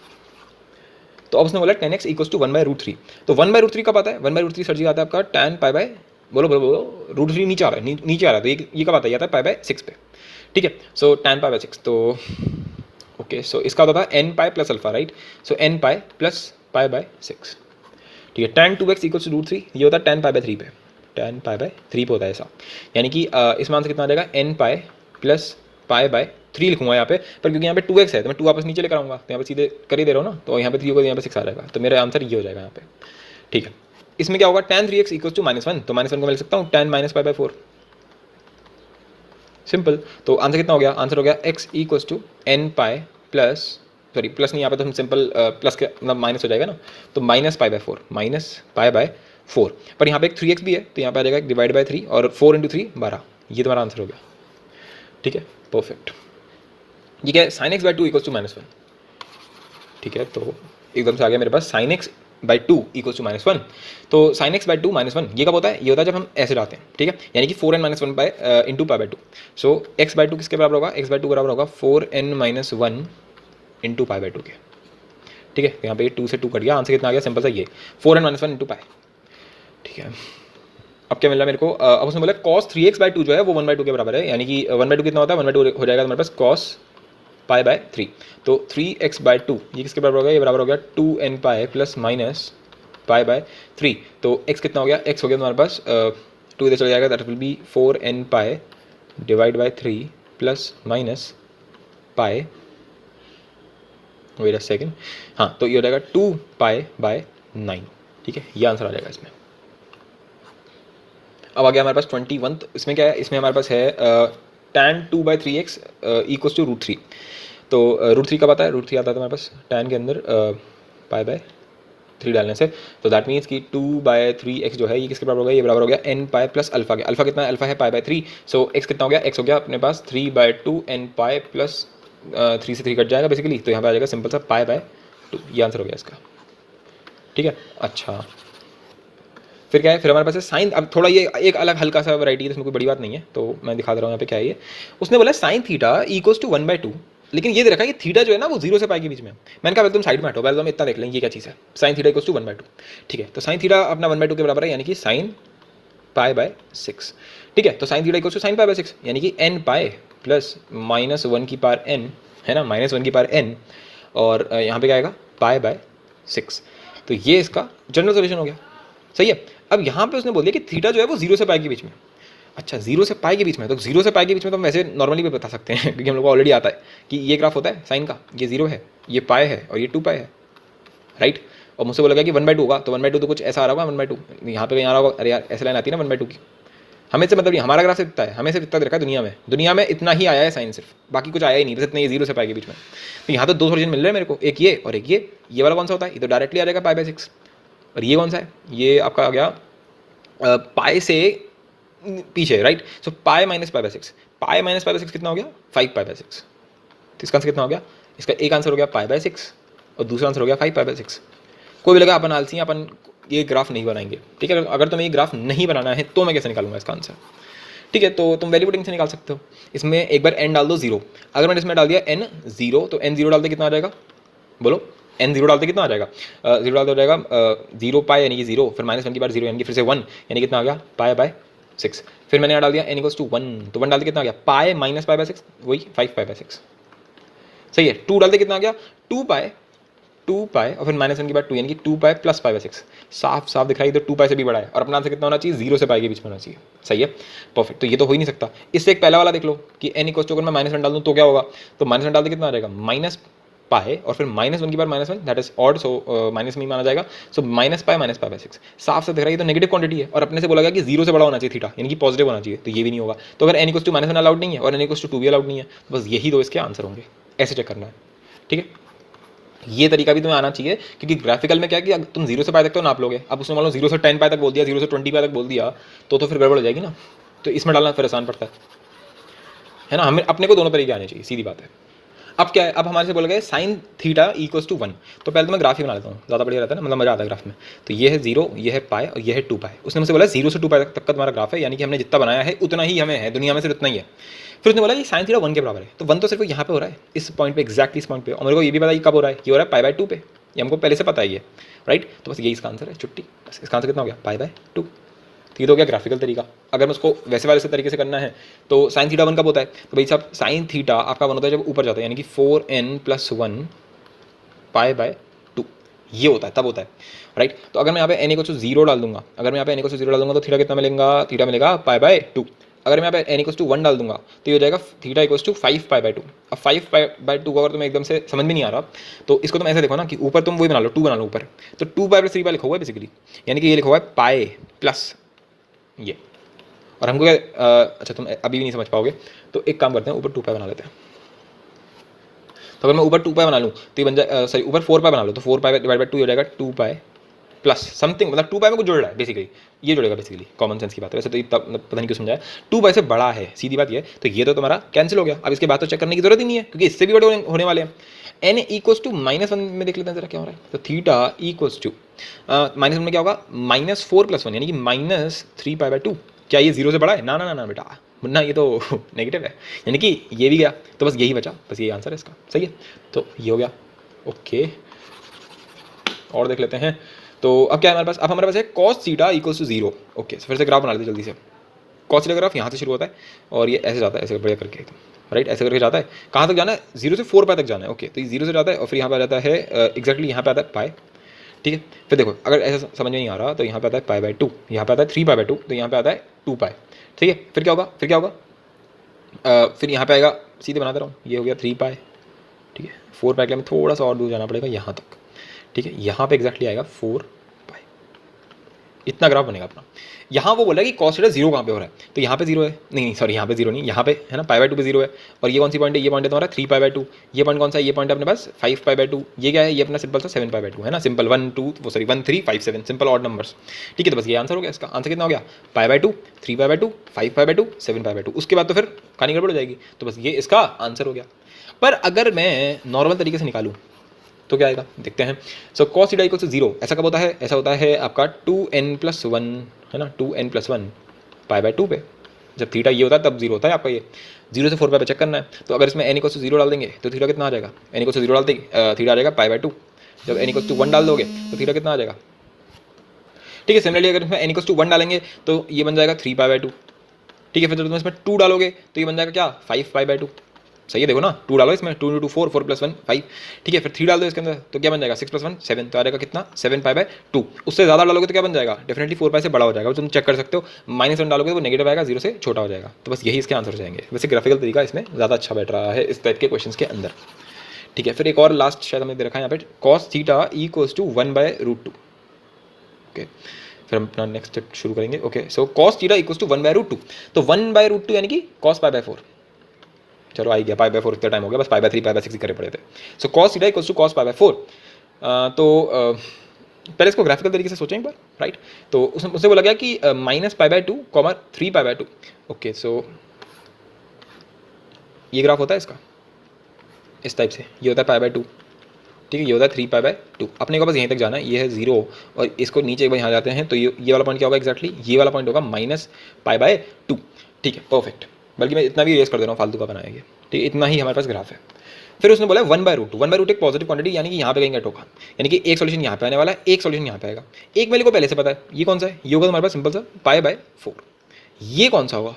तो अब उसने बोला 10x इक्वल्स टू 1/√3, तो 1/√3 कब आता है, 1/√3 सर जी आता है आपका tan π/, बोलो बोलो बोलो, √3 नीचे आ रहा है, नीचे आ रहा है, तो ये कब आता है, ये आता है π/6 पे, ठीक है। सो tan π/6, तो ओके, सो इसका होता था n pi plus alpha, right, so n pi plus π/6, ठीक है। tan 2x इक्वल्स टू √3, ये होता है tan π/3 पे, tan π/3 पे होता है ऐसा, यानी कि इसमें आंसर कितना आ जाएगा n pi plus pi by 3 लिखूंगा यहाँ पे, पर क्योंकि यहाँ पे 2x है तो मैं 2 वापस नीचे लेकर आऊँगा, तो यहाँ पे सीधे कर ही दे रहा हूँ ना, तो यहाँ पे 3 होगा, यहाँ पे 6 आ जाएगा, तो मेरा आंसर ये हो जाएगा यहाँ पे। ठीक है, इसमें क्या होगा, tan 3x इक्वल टू -1, तो -1 को मिल सकता हूँ tan minus pi by 4, simple. तो आंसर कितना हो गया, आंसर हो गया x equal to n pi plus, sorry plus नहीं, यहाँ पे तो हम सिंपल प्लस के मतलब माइनस हो जाएगा ना, तो minus pi by 4, minus pi by 4, पर यहाँ पे एक 3x भी है तो यहाँ पे आ जाएगा डिवाइड बाय 3, और 4 इंटू 3 12, ये तुम्हारा आंसर हो गया। ठीक है, परफेक्ट। ये क्या है, sine x by 2 equal to -1। ठीक है, तो एकदम से आ गया मेरे पास sine x by 2 equal to -1। तो साइन एक्स बाई 2 -1 ये कब होता है, ये होता है जब हम ऐसे लाते हैं। ठीक है, यानी कि 4n-1 bye into pi by 2। So x by 2 किसके बराबर होगा, एक्स बाई 2 बराबर होगा 4n-1 इंटू पाई बाई 2 के। ठीक है, यहाँ पे 2 से 2 कट गया, आंसर कितना आ गया, सिंपल सा ये 4n-1 इंटू पाई। ठीक है, अब क्या मिल रहा है मेरे को, अब उसने बोला cos 3x बाई 2 जो है वो 1/2 के बराबर है, यानी कि 1/2 कितना होता है, 1/2 हो जाएगा हमारे पास cos पाई बाय 3। तो 3x बाई 2 ये किसके बराबर हो गया, ये बराबर हो गया 2n pi plus minus pi by 3। तो x कितना हो गया, x हो गया तुम्हारे पास 2 इधर चले जाएगा, that will be 4n pi divide by 3 plus minus pi, wait a second, हाँ तो ये हो जाएगा 2 पाई बाय 9। ठीक है, ये आंसर आ जाएगा इसमें। अब आ गया हमारे पास 21, तो इसमें क्या है, इसमें हमारे पास है tan 2/3x इक्वल्स टू √3। तो √3 कब आता है, √3 आता है हमारे पास tan के अंदर पाई बाय 3 डालने से, तो दैट मीन्स कि 2/3x जो है ये किसके बराबर होगा, ये बराबर हो गया n पाई प्लस अल्फा के। अल्फा कितना है, अल्फा है पाई बाय 3, सो x कितना हो गया, x हो गया अपने पास 3/2 n पाई प्लस 3 से 3 कट जाएगा बेसिकली, तो यहाँ पे आ जाएगा सिंपल सा पाई बाय 2, ये आंसर हो गया इसका। ठीक है, अच्छा फिर क्या है, फिर हमारे पास है साइन, अब थोड़ा ये एक अलग हल्का सा वैरायटी है, इसमें कोई बड़ी बात नहीं है, तो मैं दिखा दे रहा हूँ यहाँ पे क्या है ये। उसने बोला साइन थीटा इक्वल्स टू 1/2, लेकिन ये दे रखा है कि थीटा जो है ना वो 0 से पाई के बीच में। मैंने कहा तुम साइड में हटो, पहले तो हम इतना देख लें ये क्या चीज़ है, साइन थीटा इक्वल्स टू 1/2। ठीक है, तो साइन थीटा अपना 1/2 के बराबर है, यानी कि साइन पाई बाय 6। ठीक है, तो sine theta equals to sine pi by 6, यानी कि n पाई प्लस -1 की पावर n है ना, -1 की पावर n, और यहाँ पे क्या आएगा पाई बाय 6। तो ये इसका जनरल सोल्यूशन हो गया, सही है। अब यहाँ पे उसने बोल दिया कि थीटा जो है वो 0 से पाई के बीच में। अच्छा 0 से पाई के बीच में, तो 0 से पाई के बीच में तो हम वैसे नॉर्मली भी बता सकते हैं क्योंकि हम लोग को ऑलरेडी आता है कि ये ग्राफ होता है साइन का, ये 0 है, ये पाई है और ये 2 पाई है, राइट। और मुझसे बोला गया कि 1/2 होगा, तो 1/2 तो कुछ ऐसा आ रहा होगा, 1/2 यहाँ पे कहीं आ रहा होगा, अरे यार ऐसे लाइन आती है ना 1/2 की, हमें से मतलब नहीं, हमारा ग्राफ से इतना है, हमें से इतना रखा है दुनिया में इतना ही आया है साइन, सिर्फ बाकी कुछ आया ही नहीं, बस इतना ये 0 से पाई के बीच में। तो यहाँ तो 2 सोल्यूशन मिल रहे हैं मेरे को, एक ये और एक ये वाला कौन सा होता है, ये तो डायरेक्टली आ जाएगा पाई बाय 6, और ये कौन सा है, ये आपका आ गया पाई से पीछे, right. So pi minus pi by 6, pi minus pi by 6 कितना हो गया, 5 पाई बाय 6। तो इसका आंसर कितना हो गया, इसका एक आंसर हो गया पाई बाय 6 और दूसरा आंसर हो गया 5 पाई बाय 6। कोई भी लगा अपन आलसी, अपन ये ग्राफ नहीं बनाएंगे। ठीक है, अगर तुम्हें ये ग्राफ नहीं बनाना है तो मैं कैसे निकालूंगा इसका आंसर। ठीक है, तो तुम वैल्यू पुटिंग से निकाल सकते हो, इसमें एक बार n डाल दो 0, अगर मैंने इसमें डाल दिया n 0, तो n 0 डालते कितना आ जाएगा, बोलो n 0 डालते कितना आ जाएगा, 0 डालते हो जाएगा 0 पाई यानी कि 0, फिर -1 की बार 0 यानी कि फिर से 1, यानी कितना आ गया पाई बाय 6। फिर मैंने यहाँ डाल दिया n इक्वल्स टू 1, तो 1 डालते कितना आ गया पाई माइनस पाई बाय 6, वही 5 पाई बाय 6, सही है। 2 डालते कितना आ गया 2 पाई और फिर -1 की बार 2, यानी कि 2 पाई प्लस पाई बाय 6, साफ साफ दिखाई, तो 2 पाई से भी बड़ा है, और अपना आंसर कितना होना चाहिए, 0 से पाई के बीच में होना चाहिए, सही है, परफेक्ट। तो ये तो हो ही नहीं सकता। इससे एक पहला वाला देख लो कि n इक्वल्स टू, अगर मैं -1 डाल दूँ तो क्या होगा, तो -1 डालते कितना आ जाएगा माइनस पाई और फिर -1 की बार -1, that is odd, so minus में ही माना जाएगा, सो माइनस पाई बाय 6, साफ साफ दिख रहा है, ये तो नेगेटिव क्वांटिटी है, और अपने से बोला गया कि 0 से बड़ा होना चाहिए थीटा, यानी कि पॉजिटिव होना चाहिए, तो ये भी नहीं होगा। तो अगर n इक्वल्स टू -1 अलाउड नहीं है और n इक्वल्स टू 2 भी अलाउड नहीं है, तो बस यही दो इसके आंसर होंगे, ऐसे चेक करना है। ठीक है, ये तरीका भी तुम्हें आना चाहिए, क्योंकि ग्राफिकल में क्या कि तुम 0 से पाई तक तो नाप लोगे, अब उसने मान लो 0 से 10 पाई तक बोल दिया, 0 से 20 पाई तक बोल दिया, तो फिर गड़बड़ हो जाएगी ना, तो इसमें डालना फिर आसान पड़ता है ना। हमें अपने को दोनों तरीके आने चाहिए, सीधी बात है। अब क्या है, अब हमारे से बोला गया साइन थीटा इक्वल्स टू 1, तो पहले तो मैं ग्राफ ही बना लेता हूँ, ज़्यादा बढ़िया रहता है ना, मतलब मजा आता है ग्राफ में। तो ये है 0, ये है पाई और ये है 2 पाई। उसने मुझसे बोला 0 से 2 पाई तक का तुम्हारा ग्राफ है, यानी कि हमने जितना बनाया है उतना ही हमें है, दुनिया में सिर्फ उतना ही है। फिर उसने बोला कि साइन थीटा 1 के बराबर है, तो 1 तो सिर्फ यहाँ पे हो रहा है, इस पॉइंट पे, एक्जैक्टली इस पॉइंट पे, और मेरे को ये भी पता है कब हो रहा है, ये हो रहा है पाई बाय 2 पे, ये हमको पहले से पता है ये, राइट। तो बस यही इसका आंसर है, छुट्टी, बस इसका आंसर कितना हो गया पाई बाय 2। तो ये तो हो गया ग्राफिकल तरीका। अगर मैं उसको वैसे वाले से तरीके से करना है तो साइन थीटा 1 कब होता है, तो भाई साहब साइन थीटा आपका 1 होता है जब ऊपर जाता है, यानी कि 4n+1 पाई बाय 2, ये होता है, तब होता है, राइट। तो अगर मैं यहाँ पे n इक्वल टू 0 डाल दूंगा, अगर मैं यहाँ पे n इक्वल टू 0 डाल दूंगा तो थीटा कितना मिलेगा, थीटा मिलेगा पाई बाय 2। अगर मैं यहाँ पे n इक्वल्स टू 1 डाल दूंगा तो ये हो जाएगा थीटा इक्वल्स टू 5π/2। अब 5π/2 को अगर तुम्हें एकदम से समझ में नहीं आ रहा तो इसको तुम ऐसे देखो ना कि ऊपर तुम वही बना लो 2 बना लो ऊपर, तो 2π + 3π लिखा हुआ है बेसिकली, यानी कि ये लिखा हुआ है पाई प्लस ये। और हमको क्या अच्छा तुम अभी भी नहीं समझ पाओगे तो एक काम करते हैं, ऊपर 2π बना लेते हैं। तो अगर मैं ऊपर 2π बना लूँ तो ये बन जाए सॉरी ऊपर 4π बना लो तो 4π/2 हो जाएगा 2π प्लस समथिंग, मतलब 2π में कुछ जुड़ रहा है बेसिकली, ये जुड़ेगा बेसिकली, कॉमन सेंस की बात है वैसे तो इतना पता नहीं क्यों समझाया, 2π से बड़ा है, सीधी बात ये है। तो ये तो तुम्हारा कैंसिल हो गया, अब इसके बाद तो चेक करने की जरूरत ही नहीं है क्योंकि इससे भी बड़े होने वाले हैं। n इक्वल्स टू -1 में देख लेते हैं जरा क्या हो रहा है। तो थीटा इक्वल्स टू -1 में क्या होगा -4 + 1 यानी कि -3π/2। क्या ये 0 से बड़ा है? ना ना ना ना बेटा मुन्ना, ये तो नेगेटिव है, यानी कि ये भी गया तो बस यही बचा, बस यही आंसर है इसका, सही है। तो ये हो गया ओके। और देख लेते हैं तो अब क्या है हमारे पास, अब हमारे पास है cos theta equals to 0। Okay फिर से ग्राफ बना लेते जल्दी से। cos थीटा ग्राफ यहाँ से शुरू होता है और ये ऐसे जाता है, ऐसे बढ़िया करके एकदम राइट, ऐसे करके जाता है। कहाँ तक जाना है? 0 से 4π तक जाना है। ओके तो ये 0 से जाता है और फिर यहाँ पे आ जाता है एग्जैक्टली यहाँ पे आता है पाई, ठीक है। फिर देखो अगर ऐसा समझ में नहीं आ रहा तो यहाँ पे आता है π/2, यहाँ पे आता है 3π/2, तो यहाँ पे आता है 2π, ठीक है। फिर क्या होगा, फिर क्या होगा फिर यहाँ पे आएगा, सीधे बनाता रहा हूँ, ये हो गया 3π, ठीक है। 4π के लिए हमें थोड़ा सा और दूर जाना पड़ेगा यहाँ तक, ठीक है। यहाँ पे एग्जैक्टली आएगा 4π, इतना ग्राफ बनेगा अपना। यहाँ वो बोला कि cos थीटा 0 कहाँ पे हो रहा है, तो यहाँ पे 0 है, नहीं सॉरी यहाँ पे 0 नहीं, यहाँ पे है ना π/2 पे 0 है। और ये कौन सी पॉइंट है? ये पॉइंट है तुम्हारा 3π/2। ये पॉइंट कौन सा है? ये पॉइंट है अपने पास 5π/2। ये क्या है? ये अपना सिंपल सा 7π/2 है ना, सिंपल 1 2 वो सॉरी 1 3 5 7 सिंपल ऑड नंबर्स, ठीक है। तो बस ये आंसर हो गया, इसका आंसर कितना हो गया? π/2 3π/2 5π/2 7π/2। उसके बाद तो फिर कहानी गड़बड़ हो जाएगी, तो बस ये इसका आंसर हो गया। पर अगर मैं नॉर्मल तरीके से निकालूँ तो क्या आएगा देखते हैं। सो cos थीटा इक्वल्स टू 0 ऐसा कब होता है? ऐसा होता है आपका 2n+1 है ना, 2n+1 π/2 पे। जब थीटा ये होता है तब 0 होता है आपका, ये 0 से 4π पे चेक करना है। तो अगर इसमें n इक्वल्स टू 0 डाल देंगे तो थीटा कितना आ जाएगा? n इक्वल्स टू 0 डालते ही थीटा आ जाएगा π/2। जब n इक्वल्स टू 1 डाल दोगे तो थीटा कितना आ जाएगा? ठीक है। सिमिलरली अगर इसमें n इक्वल्स टू 1 डालेंगे तो ये बन जाएगा 3π/2, ठीक है। फिर तुम इसमें 2 डालोगे तो ये बन जाएगा क्या? 5π/2, सही है। देखो ना 2 डालो इसमें, 2 × 4 4 + 1 5, ठीक है। फिर 3 डाल दो इसके अंदर तो क्या बन जाएगा? 6 + 1 7, तो आ जाएगा कितना? 7π/2। उससे ज़्यादा डालोगे तो क्या बन जाएगा? डेफिनेटली 4π से बड़ा हो जाएगा, तुम चेक कर सकते हो। -1 डालोगे तो वो नेगेटिव आएगा, 0 से छोटा हो जाएगा। तो बस यही इसके आंसर हो जाएंगे। वैसे ग्राफिकल तरीका इसमें ज़्यादा अच्छा बैठ रहा है इस टाइप के क्वेश्चन के अंदर, ठीक है। फिर एक और लास्ट शायद हमने दे रखा है यहाँ पे, cos theta equals to 1/√2। Okay फिर हम अपना नेक्स्ट स्टेप शुरू करेंगे। Okay so cos theta equals to 1/√2, तो 1/√2 यानी कि cos π/4। चलो आ गया π/4, इतना टाइम हो गया, बस π/3 π/6 ही करे पड़े थे। So cos theta equals to cos π/4। तो पहले इसको ग्राफिकल तरीके से सोचें एक बार, राइट। तो उससे बोला गया कि -π/2 3π/2। ओके सो ये ग्राफ होता है इसका इस टाइप से, ये होता है π/2, ठीक है। ये होता है 3π/2। अपने को बस यहीं तक जाना है, ये है 0 और इसको नीचे एक बार यहाँ जाते हैं तो ये वाला पॉइंट क्या होगा एग्जैक्टली? ये वाला पॉइंट होगा -π/2, ठीक है परफेक्ट। बल्कि मैं इतना भी रेस कर दे रहा हूँ, फालतू का बनाया ये, ठीक है। इतना ही हमारे पास ग्राफ है। फिर उसने बोला 1/√2। 1/√2 एक पॉजिटिव क्वांटिटी, यानी कि यहाँ पे कहीं टोका, यानी कि एक सॉल्यूशन यहाँ पे आने वाला है, एक सॉल्यूशन यहाँ पे आएगा। एक मेरे को पहले से पता है ये कौन सा है, ये होगा हमारे पास सिंपल सा π/4। ये कौन सा होगा?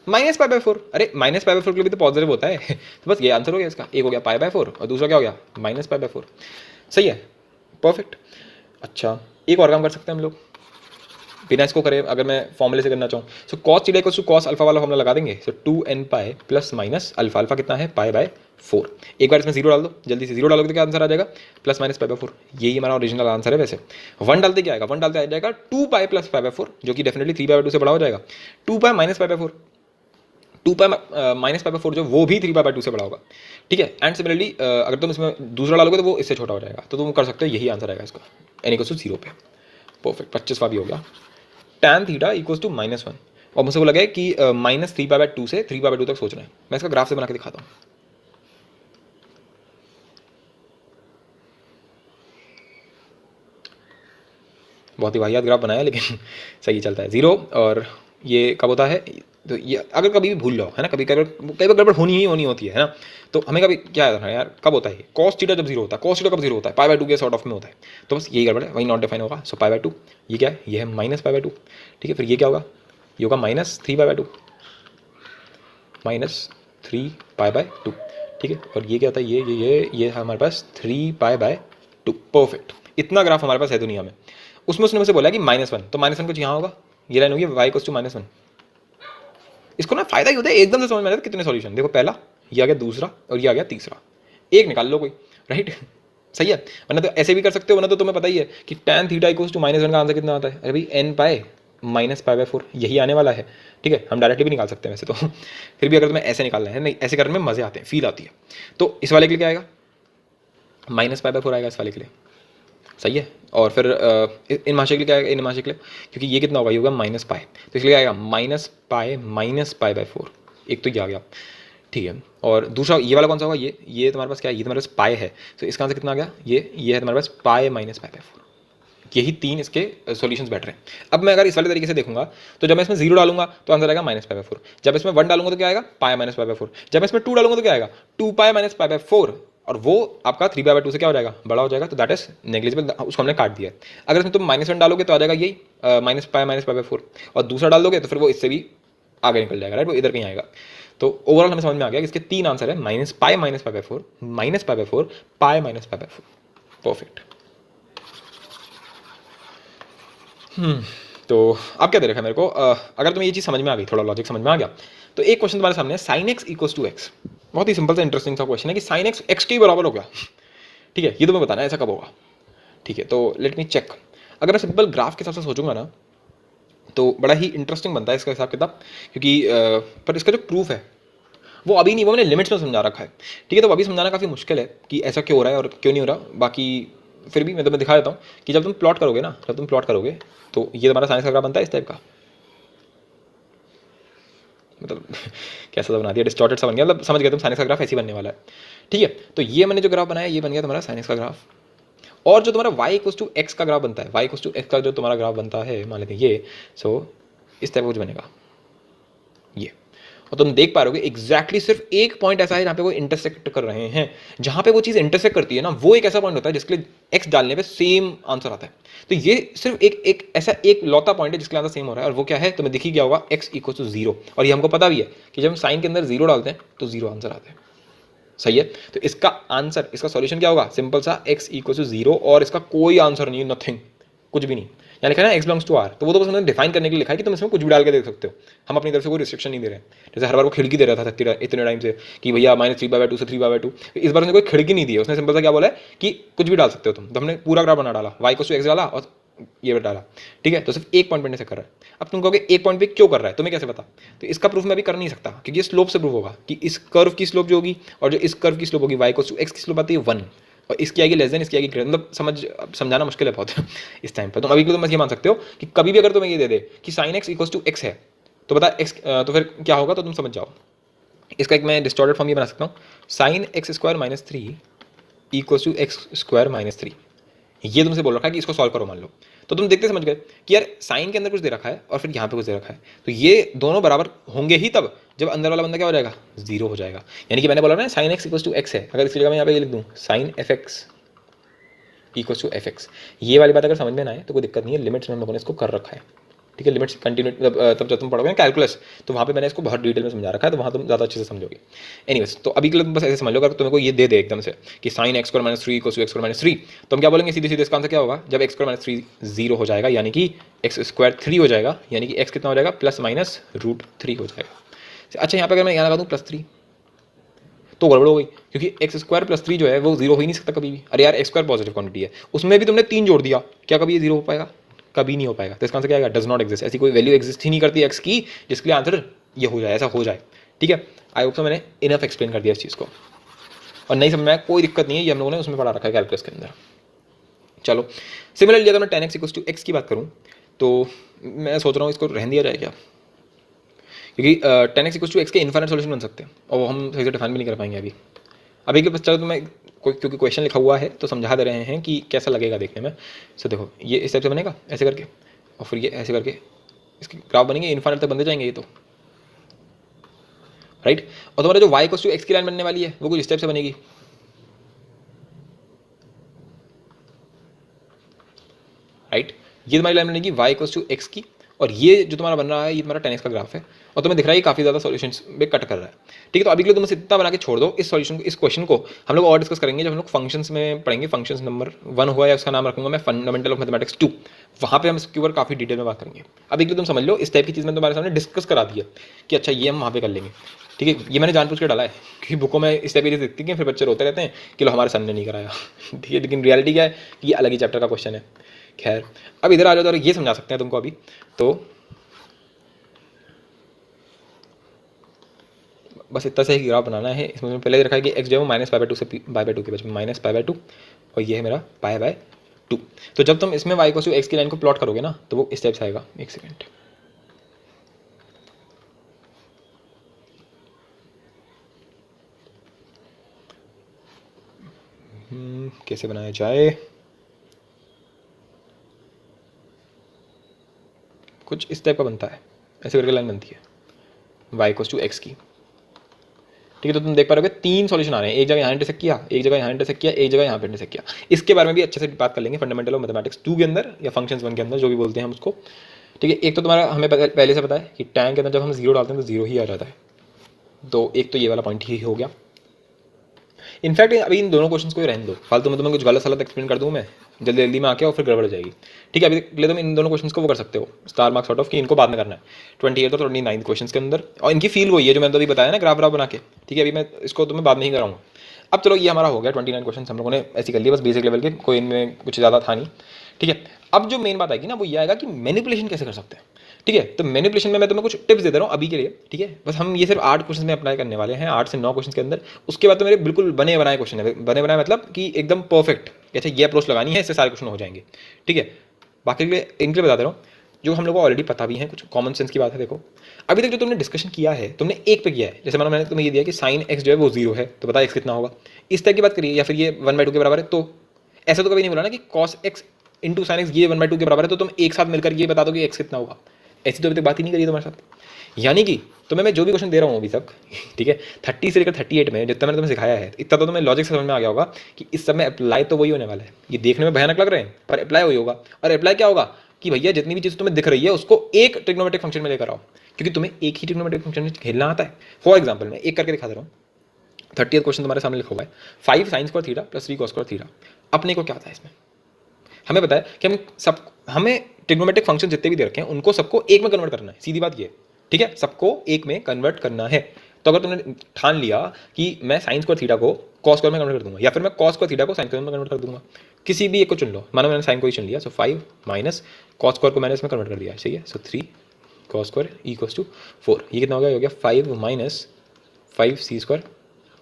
-π/4। अरे -π/4 के लिए भी तो पॉजिटिव होता है तो बस ये आंसर हो गया इसका। एक हो गया π/4 और दूसरा क्या हो गया? -π/4, सही है परफेक्ट। अच्छा एक और काम कर सकते हैं हम लोग बिना इसको करे, अगर मैं फॉर्मूले से करना चाहूँ। So cos theta equals to cos alpha वाला फॉर्मूला लगा देंगे। सो 2nπ ± अल्फा, अल्फा कितना है? π/4। एक बार इसमें 0 डाल दो, जल्दी से 0 डालोगे तो क्या आंसर आ जाएगा? ± π/4। यही हमारा ओरिजिनल आंसर है। वैसे 1 डालते क्या आएगा? 1 डालते आ जाएगा 2π + π/4, जो कि डेफिनेटली 3π/2 से बड़ा हो जाएगा। 2π - π/4, 2π - π/4 जो वो भी 3π/2 से बड़ा होगा, ठीक है। एंड सिमिलरली अगर तुम इसमें दूसरा डालोगे तो वो इससे छोटा हो जाएगा, तो तुम कर सकते हो यही आंसर आएगा इसका, n इक्वल्स टू 0 पे। परफेक्ट 25वां भी हो गया। tan थीटा इक्वल्स टू -1 और मुझसे बोला गया कि -3π/2 से 3π/2 तक सोचना है। मैं इसका ग्राफ से बना के दिखाता हूँ। बहुत ही वाहियात ग्राफ बनाया लेकिन सही चलता है। 0 और ये कब होता है? तो ये अगर कभी भी भूल जाओ है ना, कभी कई बार गड़बड़ होनी होती है ना, तो हमें कभी क्या है यार कब होता है? cos थीटा जब 0 होता है, cos थीटा कब 0 होता है? π/2 के सॉर्ट ऑफ में होता है, तो बस यही गड़बड़ है, वही नॉट डिफाइन होगा। सो π/2 ये क्या है? ये है -π/2, ठीक है। फिर ये क्या होगा? ये होगा -3π/2, -3π/2, ठीक है। और ये क्या होता है? ये है हमारे पास 3π/2। परफेक्ट, इतना ग्राफ हमारे पास है दुनिया में। उसमें उसने मुझसे बोला कि -1, तो -1 कुछ यहाँ होगा, ये लाइन होगी y इक्वल्स टू -1। इसको ना फायदा ये होता है एकदम से समझ में आता है कितने सॉल्यूशन। देखो पहला, ये आ गया दूसरा, और ये आ गया तीसरा, एक निकाल लो कोई, राइट। सही है। वरना तो ऐसे भी कर सकते हो, वरना तो तुम्हें पता ही है कि tan थीटा इक्वल्स टू -1 का आंसर कितना आता है। अरे भाई n पाए -π/4 यही आने वाला है। ठीक है, हम डायरेक्टली भी निकाल सकते हैं वैसे तो फिर भी अगर तुम्हें ऐसे निकालना है, नहीं ऐसे करने में मजे आते हैं, फील आती है। तो इस वाले के लिए क्या आएगा, -π/4 आएगा इस वाले के लिए। सही है। और फिर इन माशे के लिए क्या आएगा, इन माशे के लिए, क्योंकि ये कितना होगा, ये होगा -π, तो इसलिए आएगा -π/π/4। एक तो ये आ गया, ठीक है। और दूसरा ये वाला कौन सा होगा, ये तुम्हारे पास क्या है, ये तुम्हारे पास पाए है, तो इसका आंसर कितना आ गया, ये है तुम्हारे पास π-π/4। यही तीन इसके सॉल्यूशंस बैठ रहे हैं। अब मैं अगर इस वाले तरीके से देखूंगा, तो जब मैं इसमें 0 डालूंगा तो आंसर आएगा -π/4। जब इसमें 1 डालूंगा तो क्या आएगा, π-π/4। जब इसमें 2 डालूंगा तो क्या आएगा, 2π-π/4, और वो आपका 3π/2 से क्या हो जाएगा, बड़ा हो जाएगा, तो दैट इज नेग्लिजिबल, उसको हमने काट दिया है। अगर इसमें तुम -1 डालोगे तो आ जाएगा यही -π-π/4, और दूसरा डाल दोगे तो फिर वो इससे भी आगे निकल जाएगा, राइट, वो इधर कहीं आएगा। तो ओवरऑल हमें समझ में आ गया कि इसके तीन आंसर है, -π-π/4, -π/4, π-π/4। परफेक्ट। तो अब क्या दे रखा है मेरे को, अगर तुम्हें ये चीज़ समझ में आ गई, थोड़ा लॉजिक समझ में आ गया, तो एक क्वेश्चन तुम्हारे सामने है, sin x equals to x। बहुत ही सिंपल सा इंटरेस्टिंग सा क्वेश्चन है कि sin x x के बराबर हो गया। ठीक है, ये तुम्हें बताना है ऐसा कब होगा। ठीक है, तो लेट मी चेक। अगर मैं सिंपल ग्राफ के हिसाब से सोचूंगा ना, तो बड़ा ही इंटरेस्टिंग बनता है इसका हिसाब किताब, क्योंकि पर इसका जो प्रूफ है वो अभी नहीं, वो मैंने लिमिट्स में समझा रखा है। ठीक है, तो अभी समझाना काफ़ी मुश्किल है कि ऐसा क्यों हो रहा है और क्यों नहीं हो रहा। बाकी फिर भी मैं तुम्हें दिखा देता हूँ कि जब तुम प्लॉट करोगे ना, जब तुम प्लॉट करोगे तो ये तुम्हारा साइंस का ग्राफ बनता है इस टाइप का, मतलब कैसा सा बना दिया, डिस्टॉर्टेड सा बन गया, मतलब समझ गए तुम, साइंस का ग्राफ ऐसे ही बनने वाला है। ठीक है, तो ये मैंने जो ग्राफ बनाया ये बन गया तुम्हारा साइंस का ग्राफ। और जो तुम्हारा y इक्वल्स टू एक्स का ग्राफ बनता है, y इक्वल्स टू एक्स का जो तुम्हारा ग्राफ बनता है, मान लेते हैं ये, सो इस टाइप का कुछ बनेगा ये। और तुम देख पा रहे हो एग्जैक्टली सिर्फ एक पॉइंट ऐसा है जहाँ पे वो इंटरसेक्ट कर रहे हैं। जहाँ पे वो चीज़ इंटरसेक्ट करती है ना, वो एक ऐसा पॉइंट होता है जिसके लिए एक्स डालने पे सेम आंसर आता है। तो ये सिर्फ एक ऐसा एक लौता पॉइंट है जिसके आंसर सेम हो रहा है, और वो क्या है तुम्हें दिख ही गया होगा, एक्स इक्वल टू 0। और ये हमको पता भी है कि जब हम साइन के अंदर 0 डालते हैं तो 0 आंसर आता है। सही है, तो इसका आंसर, इसका सॉल्यूशन क्या होगा, सिंपल सा x इक्वल टू 0, और इसका कोई आंसर नहीं, नथिंग, कुछ भी नहीं। यहाँ लिखा है ना x बिलोंग्स टू r, तो वो तो बस हमने डिफाइन करने के लिए लिखा है कि तुम इसमें कुछ भी डाल के देख सकते हो। हम अपनी तरफ से कोई रिस्ट्रिक्शन नहीं दे रहे हैं। जैसे हर बार वो खिड़की दे रहा था इतने टाइम से कि भैया -3/2 से 3/2, इस बार उसने कोई खिड़की नहीं दी है, उसने सिंपल सा क्या बोला है कि कुछ भी डाल सकते हो तुम। तो हमने पूरा ग्राफ बना डाला, y इक्वल टू x डाला और ये डाला। ठीक है, तो सिर्फ एक पॉइंट पे से कर रहा है। अब तुम कहोगे एक पॉइंट पे क्यों कर रहा है, तुम्हें कैसे पता, तो इसका प्रूफ मैं अभी कर नहीं सकता, क्योंकि ये स्लोप से प्रूफ होगा कि इस कर्व की स्लोप जो होगी और जो इस कर्व की स्लोप होगी, y इक्वल टू x की स्लोप आती है 1, और इसकी आएगी लेस देन, इसकी आएगी ग्रेटर। मतलब समझाना मुश्किल है बहुत इस टाइम पर। तुम अभी तुम ये मान सकते हो कि कभी भी अगर तुम्हें ये दे दे कि sin x equal to x है, तो बता x तो फिर क्या होगा, तो तुम समझ जाओ। इसका एक मैं डिस्टॉर्टेड फॉर्म ये बना सकता हूँ, sin x² - 3 equal to x² - 3। ये तुमसे बोल रखा है कि इसको सॉल्व करो, मान लो। तो तुम देखते समझ गए कि यार साइन के अंदर कुछ दे रखा है और फिर यहाँ पे कुछ दे रखा है, तो ये दोनों बराबर होंगे ही तब जब अंदर वाला बंदा क्या हो जाएगा, 0 हो जाएगा। यानी कि मैंने बोला ना sin x equal to x है, अगर इसकी जगह मैं यहाँ पे ये लिख दूँ sin fx equal to fx, ये वाली बात अगर समझ में ना आए तो कोई दिक्कत नहीं है, लिमिट्स में हम लोगों ने इसको कर रखा है। ठीक है, लिमिट्स कंटिन्यू तब जब तुम पढ़ोगे ना कैलकुलस, तो वहाँ पे मैंने इसको बहुत डिटेल में समझा रखा है, तो वहाँ तुम ज़्यादा अच्छे से समझोगे। एनीवेज, तो अभी के लिए तुम बस ऐसे समझ लो, अगर तुम्हें को ये दे दे एकदम से कि sin x² - 3 equal to x² - 3, तो हम क्या बोलेंगे, सीधे सीधे इसका आंसर क्या होगा, जब x² - 3 0 हो जाएगा, यानी कि x² 3 हो जाएगा, यानी कि x कितना हो जाएगा, +-√3 हो जाएगा। अच्छा, यहाँ पे अगर मैं यहाँ लगा दूँ +3, तो गड़बड़ हो गई, क्योंकि x² + 3 जो है वो 0 हो ही नहीं सकता कभी भी। अरे यार, x² पॉजिटिव क्वांटिटी है, उसमें भी तुमने 3 जोड़ दिया, क्या कभी ये 0 हो पाएगा, कभी नहीं हो पाएगा। तो इसका आंसर क्या आएगा, डज नॉट एग्जिस्ट। ऐसी कोई वैल्यू एग्जिस्ट ही नहीं करती x की जिसके लिए आंसर ये हो जाए, ऐसा हो जाए। ठीक है, आई होप सो मैंने इनफ एक्सप्लेन कर दिया इस चीज़ को, और नहीं समझ में आया कोई दिक्कत नहीं है, ये हम लोगों ने उसमें पढ़ा रखा है कैलकुलस के अंदर। चलो, सिमिलरली अगर मैं tan x equal to x की बात करूँ, तो मैं सोच रहा हूँ इसको रहने दिया जाए क्या, क्योंकि tan x equal to x के इन्फाइनाइट सॉल्यूशन बन सकते हैं, और वो हम सही से डिफाइन भी नहीं कर पाएंगे अभी के बस। चलो, तो मैं क्योंकि क्वेश्चन लिखा हुआ है तो समझा दे रहे हैं कि कैसा लगेगा देखने में। सो देखो, ये इस टाइप से बनेगा ऐसे करके, और फिर ये ऐसे करके इसके ग्राफ बनेंगे, इन्फाइनाइट तक बनते जाएंगे ये तो, राइट। और तुम्हारा जो y इक्वल टू x की लाइन बनने वाली है वो कुछ इस टाइप से बनेगी, राइट। ये तुम्हारी लाइन बनेगी y इक्वल टू x की, और ये जो तुम्हारा बन रहा है ये तुम्हारा 10x का ग्राफ है और तुम्हें दिख रहा है ये काफ़ी ज़्यादा सॉल्यूशंस में कट कर रहा है। ठीक है, तो अभी के लिए तुम इसे इतना बना के छोड़ दो। इस सॉल्यूशन को, इस क्वेश्चन को हम लोग और डिस्कस करेंगे जब हम लोग फंक्शंस में पढ़ेंगे। फंक्शंस नंबर 1 होगा या उसका नाम रखूंगा मैं फंडामेंटल ऑफ मैथमेटिक्स 2, वहाँ पे हम इसके ऊपर काफ़ी डिटेल में बात करेंगे। अभी के लिए तुम समझ लो इस टाइप की चीज़ मैंने तुम्हारे सामने डिस्कस करा दी है कि अच्छा ये हम वहाँ पे कर लेंगे। ठीक है, ये मैंने जानबूझ के डाला है क्योंकि बुकों में इस टाइप की चीज़ दिखती है, फिर बच्चे रोते रहते हैं कि लो हमारे सन ने नहीं कराया। ठीक है, लेकिन रियलिटी क्या है कि ये अलग ही चैप्टर का क्वेश्चन है। खैर, अब इधर आ जाओ तो ये समझा सकते हैं तुमको अभी। तो बस इतना से ही ग्राफ बनाना है। इसमें पहले रखा है कि एक्स जो है वो -π/2 से π/2 के बीच में, -π/2 और ये है मेरा π/2। तो जब तुम इसमें y को एक्स की लाइन को प्लॉट करोगे ना तो वो इस टाइप से आएगा। एक सेकेंड, कैसे बनाया जाए, कुछ इस टाइप का बनता है, ऐसे करके लाइन बनती है y एक्स की। ठीक है, तो तुम देख पा रहे हो 3 सॉल्यूशन आ रहे हैं, एक जगह यहाँ इंटरसेक्ट किया, एक जगह यहाँ इंटरसेक्ट किया, एक जगह यहाँ पे इंटरसेक्ट किया। इसके बारे में भी अच्छे से बात कर लेंगे फंडामेंटल ऑफ मैथमेटिक्स 2 के अंदर या फंक्शंस 1 के अंदर, जो भी बोलते हैं हम उसको। ठीक है, एक तो तुम्हारा हमें पहले से पता है कि टैन के अंदर जब हम 0 डालते हैं तो 0 ही आ जाता है। तो एक तो ये वाला पॉइंट ही हो गया। इनफैक्ट अभी इन दोनों क्वेश्चंस को ही रहने दो, फालतू में तुम्हें कुछ गलत सलत एक्सप्लेन कर दूँ मैं जल्दी जल्दी में आके और फिर गड़बड़ हो जाएगी। ठीक है, अभी के लिए तुम इन दोनों क्वेश्चंस को वो कर सकते हो स्टार मार्क्स आउट ऑफ कि इनको बाद में करना है 28 और 29 क्वेश्चंस के अंदर, और इनकी फील वही है जो मैंने तो अभी बताया ना ग्राफ बना के। ठीक है, अभी मैं इसको तुम्हें बाद में ही कराऊंगा। अब चलो ये हमारा हो गया 29 क्वेश्चन हम लोगों ने ऐसी कर लिया, बस बेसिक लेवल के, कोई इनमें कुछ ज़्यादा था नहीं। ठीक है, अब जो मेन बात आएगी ना वो ये आएगा कि मैनिपुलेशन कैसे कर सकते हैं। ठीक है, तो मैनिपुलेशन में मैं तुम्हें कुछ टिप्स दे दे रहा हूँ अभी के लिए। ठीक है, बस हम ये सिर्फ 8 क्वेश्चन में अप्लाई करने वाले हैं, 8 से 9 क्वेश्चन के अंदर। उसके बाद तो मेरे बिल्कुल बने बनाए क्वेश्चन है, बने बनाए मतलब कि एकदम परफेक्ट, अच्छा ये अप्रोच लगानी है इससे सारे क्वेश्चन हो जाएंगे। ठीक है, बाकी के लिए इनके लिए बता दे रहा हूँ जो हम लोग को ऑलरेडी पता भी है, कुछ कॉमन सेंस की बात है। देखो अभी तक जो तुमने डिस्कशन किया है, तुमने एक पे किया है, जैसे मैंने तुम्हें ये दिया कि साइन एक्स जो है वो 0 है, तो बता एक्स कितना होगा, इस टाइप की बात करिए। या फिर ये 1/2 के बराबर है, तो ऐसा तो कभी नहीं बोला ना कि cos x into sine x ये 1/2 के बराबर है, तो तुम एक साथ मिलकर ये बता दो कि एक्स कितना होगा। ऐसी तो अभी तक बात ही नहीं करी तुम्हारे साथ। यानी कि तुम्हें मैं जो भी क्वेश्चन दे रहा हूँ अभी तक, ठीक है, 30 से लेकर 38 में जितना मैंने तुम्हें सिखाया है, इतना तो तुम्हें लॉजिक से समझ में आ गया होगा कि इस सब में अप्लाई तो वही होने वाला है। ये देखने में भयानक लग रहे हैं पर अप्लाई वही होगा। और अप्लाई क्या होगा कि भैया जितनी भी चीज़ तुम्हें दिख रही है उसको एक ट्रिग्नोमेट्रिक फंक्शन में लेकर आओ, क्योंकि तुम्हें एक ही ट्रिग्नोमेट्रिक फंक्शन में खेलना आता है। फॉर एग्जाम्पल मैं एक करके दिखा दे रहा हूँ। 30th क्वेश्चन तुम्हारे सामने लिखा हुआ है 5 sign square theta plus 3 cos square theta. अपने को क्या आता है इसमें, हमें पता है कि हमें ट्रिग्नोमेट्रिक फंक्शन जितने भी दे रखे हैं उनको सबको एक में कन्वर्ट करना है, सीधी बात ये है। ठीक है, सबको एक में कन्वर्ट करना है। तो अगर तुमने ठान लिया कि मैं साइन स्क्वायर थीटा को कॉस स्क्वायर में कन्वर्ट कर दूंगा, या फिर मैं कॉस स्क्वायर थीटा को साइन स्क्वायर में कन्वर्ट कर दूंगा, किसी भी एक को चुन लो। मानो मैंने साइन को ही चुन लिया, सो 5 माइनस कॉस स्क्वायर को मैंने इसमें कन्वर्ट कर दिया, सही है। So 3 cos square equals to 4। ये कितना हो गया, 5 minus 5 c square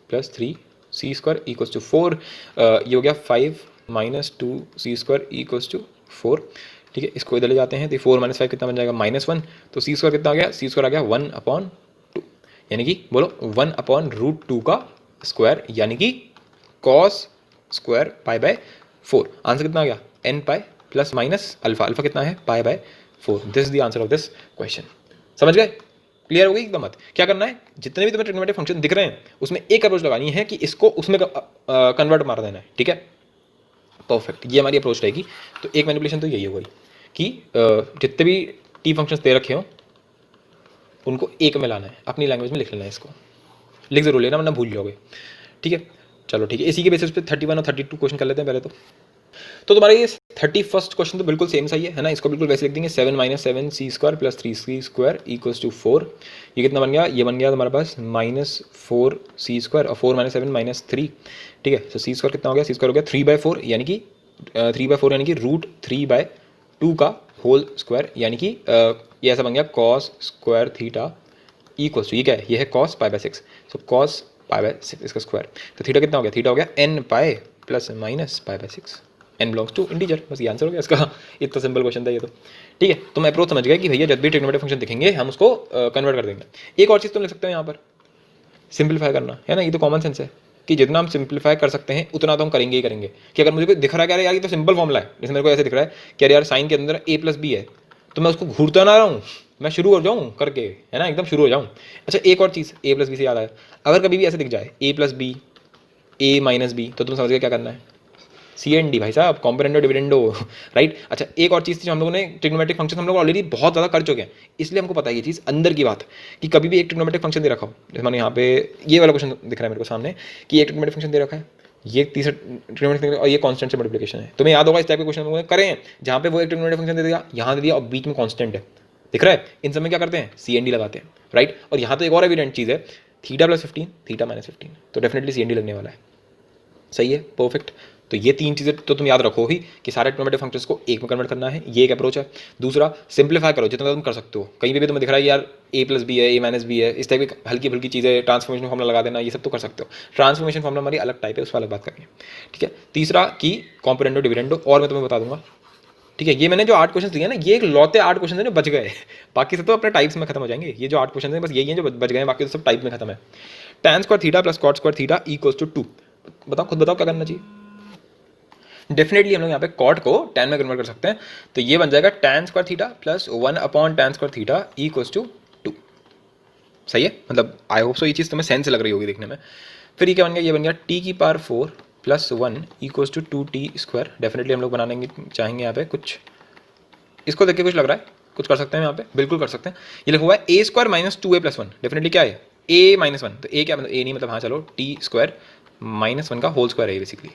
plus 3 c square equals to 4। ये हो गया 5 minus 2 c square equals to 4। ठीक है, इसको इधर ले जाते हैं तो 4 माइनस 5 कितना बन जाएगा, -1। तो सी स्क्वायर कितना आ गया, सी स्क्वायर आ गया 1/2, यानी कि बोलो 1/√2 का स्क्वायर, यानी कि कॉस स्क्वायर π/4। आंसर कितना आ गया, n pi plus minus alpha. Alpha कितना है, π/4। This is the answer of this question. समझ गए, क्लियर हो गई एकदम बात। क्या करना है, जितने भी तुम्हें ट्रिग्नोमेट्रिक फंक्शन दिख रहे हैं उसमें एक अप्रोच लगानी है कि इसको उसमें कन्वर्ट मार देना है। ठीक है, परफेक्ट, ये हमारी अप्रोच रहेगी। तो एक मैनिपुलेशन तो यही हो गई कि जितने भी टी फंक्शंस दे रखे हों उनको एक में लाना है, अपनी लैंग्वेज में लिख लेना है। इसको लिख जरूर लेना वरना भूल जाओगे। ठीक है, चलो ठीक है, इसी के बेसिस पे 31 और 32 क्वेश्चन कर लेते हैं पहले तो तुम्हारा ये 31st क्वेश्चन तो बिल्कुल सेम सा ही है ना। इसको बिल्कुल वैसे लिख देंगे 7 minus 7 c square plus 3 c square equals to 4। ये कितना बन गया, ये बन गया तुम्हारे पास -4 सी स्क्वायर और 4 माइनस 7 -3। ठीक है, तो सी स्क्वायर कितना हो गया, सी स्क्वायर हो गया 3/4, यानी कि 3/4 यानी कि √3/2 का होल स्क्वायर, यानी कि ये ऐसा बन गया cos square theta equals to, ये क्या है, ये है कॉस π/6। सो कॉस π/6 इसका स्क्वायर। तो थीटा कितना हो गया, थीटा हो गया n pi plus minus π/6, n belongs to integer. बस ये आंसर हो गया इसका। इतना सिंपल क्वेश्चन था ये तो। ठीक है, तुम अप्रोच समझ गए कि भैया जब भी ट्रिग्नोमेट्रिक फंक्शन दिखेंगे हम उसको कन्वर्ट कर देंगे। एक और चीज़ तुम लिख सकते हो यहाँ पर, सिंपलीफाई करना है ना। ये तो कॉमन सेंस है कि जितना हम सिंपलीफाई कर सकते हैं उतना तो हम करेंगे ही करेंगे। कि अगर मुझे कोई दिख रहा है कि यार ये तो सिंपल फॉर्मूला है, जैसे मेरे को ऐसे दिख रहा है कि यार साइन के अंदर a + b है, तो मैं उसको घूरता ना रहा हूँ, मैं शुरू हो जाऊँ करके, है ना, एकदम शुरू हो जाऊँ। अच्छा, एक और चीज़ a + b से याद आया, अगर कभी भी ऐसे दिख जाए a + b a - b, तो तुम समझ गए क्या करना है। CND भाई साहब, कॉम्पोनेंडो डिविडेंडो, राइट। अच्छा एक और चीज़ थी जो हम लोगों ने, ट्रिग्नोमेट्रिक फंक्शन हम लोग ऑलरेडी बहुत ज़्यादा कर चुके हैं, इसलिए हमको पता है ये चीज़ अंदर की बात, कि कभी भी एक ट्रिग्नोमेट्रिक फंक्शन दे रखा हो, जैसे मैंने यहाँ पे ये वाला क्वेश्चन दिख रहा है मेरे को सामने, कि एक ट्रिग्नोमेट्रिक फंक्शन दे रखा है, ये तीसरा ट्रिग्नोमेट्रिक और ये कांस्टेंट से मल्टीप्लिकेशन है, तुम्हें याद होगा इस टाइप के क्वेश्चन हम लोगों ने करे हैं, जहाँ पे वो एक ट्रिग्नोमेट्रिक फंक्शन दे दिया, यहाँ दे दिया और बीच में कांस्टेंट है, दिख रहा है, इन सब में क्या करते हैं, CND लगाते हैं, राइट। और यहाँ तो एक और एविडेंट चीज़ है, थीटा प्लस 15, थीटा माइनस 15, तो डेफिनेटली CND लगने वाला है। सही है, परफेक्ट। तो ये तीन चीज़ें तो तुम याद रखो ही, कि सारे ट्रिग्नोमेट्रिक फंक्शंस को एक में कन्वर्ट करना है, ये एक अप्रोच है। दूसरा, सिंप्लीफाई करो जितना तुम कर सकते हो, कहीं भी तुम्हें दिख रहा है यार a प्लस बी है, a माइनस बी है, इस टाइप की हल्की फुल्की चीज़ें, ट्रांसफॉर्मेशन फॉर्मुला लगा देना, ये सब तो कर सकते हो। ट्रांसफॉर्मेशन फॉर्मुला हमारी अलग टाइप है, उस पर अलग बात करेंगे, ठीक है। तीसरा की कॉम्पोनेंडो डिविडेंडो, और मैं तुम्हें बता दूंगा, ठीक है। ये मैंने जो 8 क्वेश्चन दिए ना, ये एक लौते 8 क्वेश्चन है जो बच गए, बाकी सब तो अपने टाइप्स में खत्म हो जाएंगे। ये जो 8 क्वेश्चन है बस यही है जो बच गए हैं, बाकी तो सब टाइप में खत्म है। tan square theta plus cot square theta equals to 2, बताओ, खुद बताओ क्या करना चाहिए। डेफिनेटली हम लोग यहाँ पे कॉट को tan में कन्वर्ट कर सकते हैं, तो ये बन जाएगा tan square theta plus 1 upon tan square theta equals to 2। सही है, मतलब आई होप सो ये चीज़ तुम्हें सेंस लग रही होगी देखने में। फिर ये क्या बन गया, ये बन गया t की power 4 plus 1 equals to 2t square. Definitely हम लोग बनाने चाहेंगे यहाँ पे कुछ, इसको देख के कुछ लग रहा है, कुछ कर सकते हैं यहाँ पे, बिल्कुल कर सकते हैं। ये लिखा हुआ है a square minus 2a plus 1, definitely क्या है, a माइनस 1, तो a क्या मतलब, a नहीं मतलब, हाँ चलो t स्क्वायर माइनस 1 का होल स्क्वायर है बेसिकली,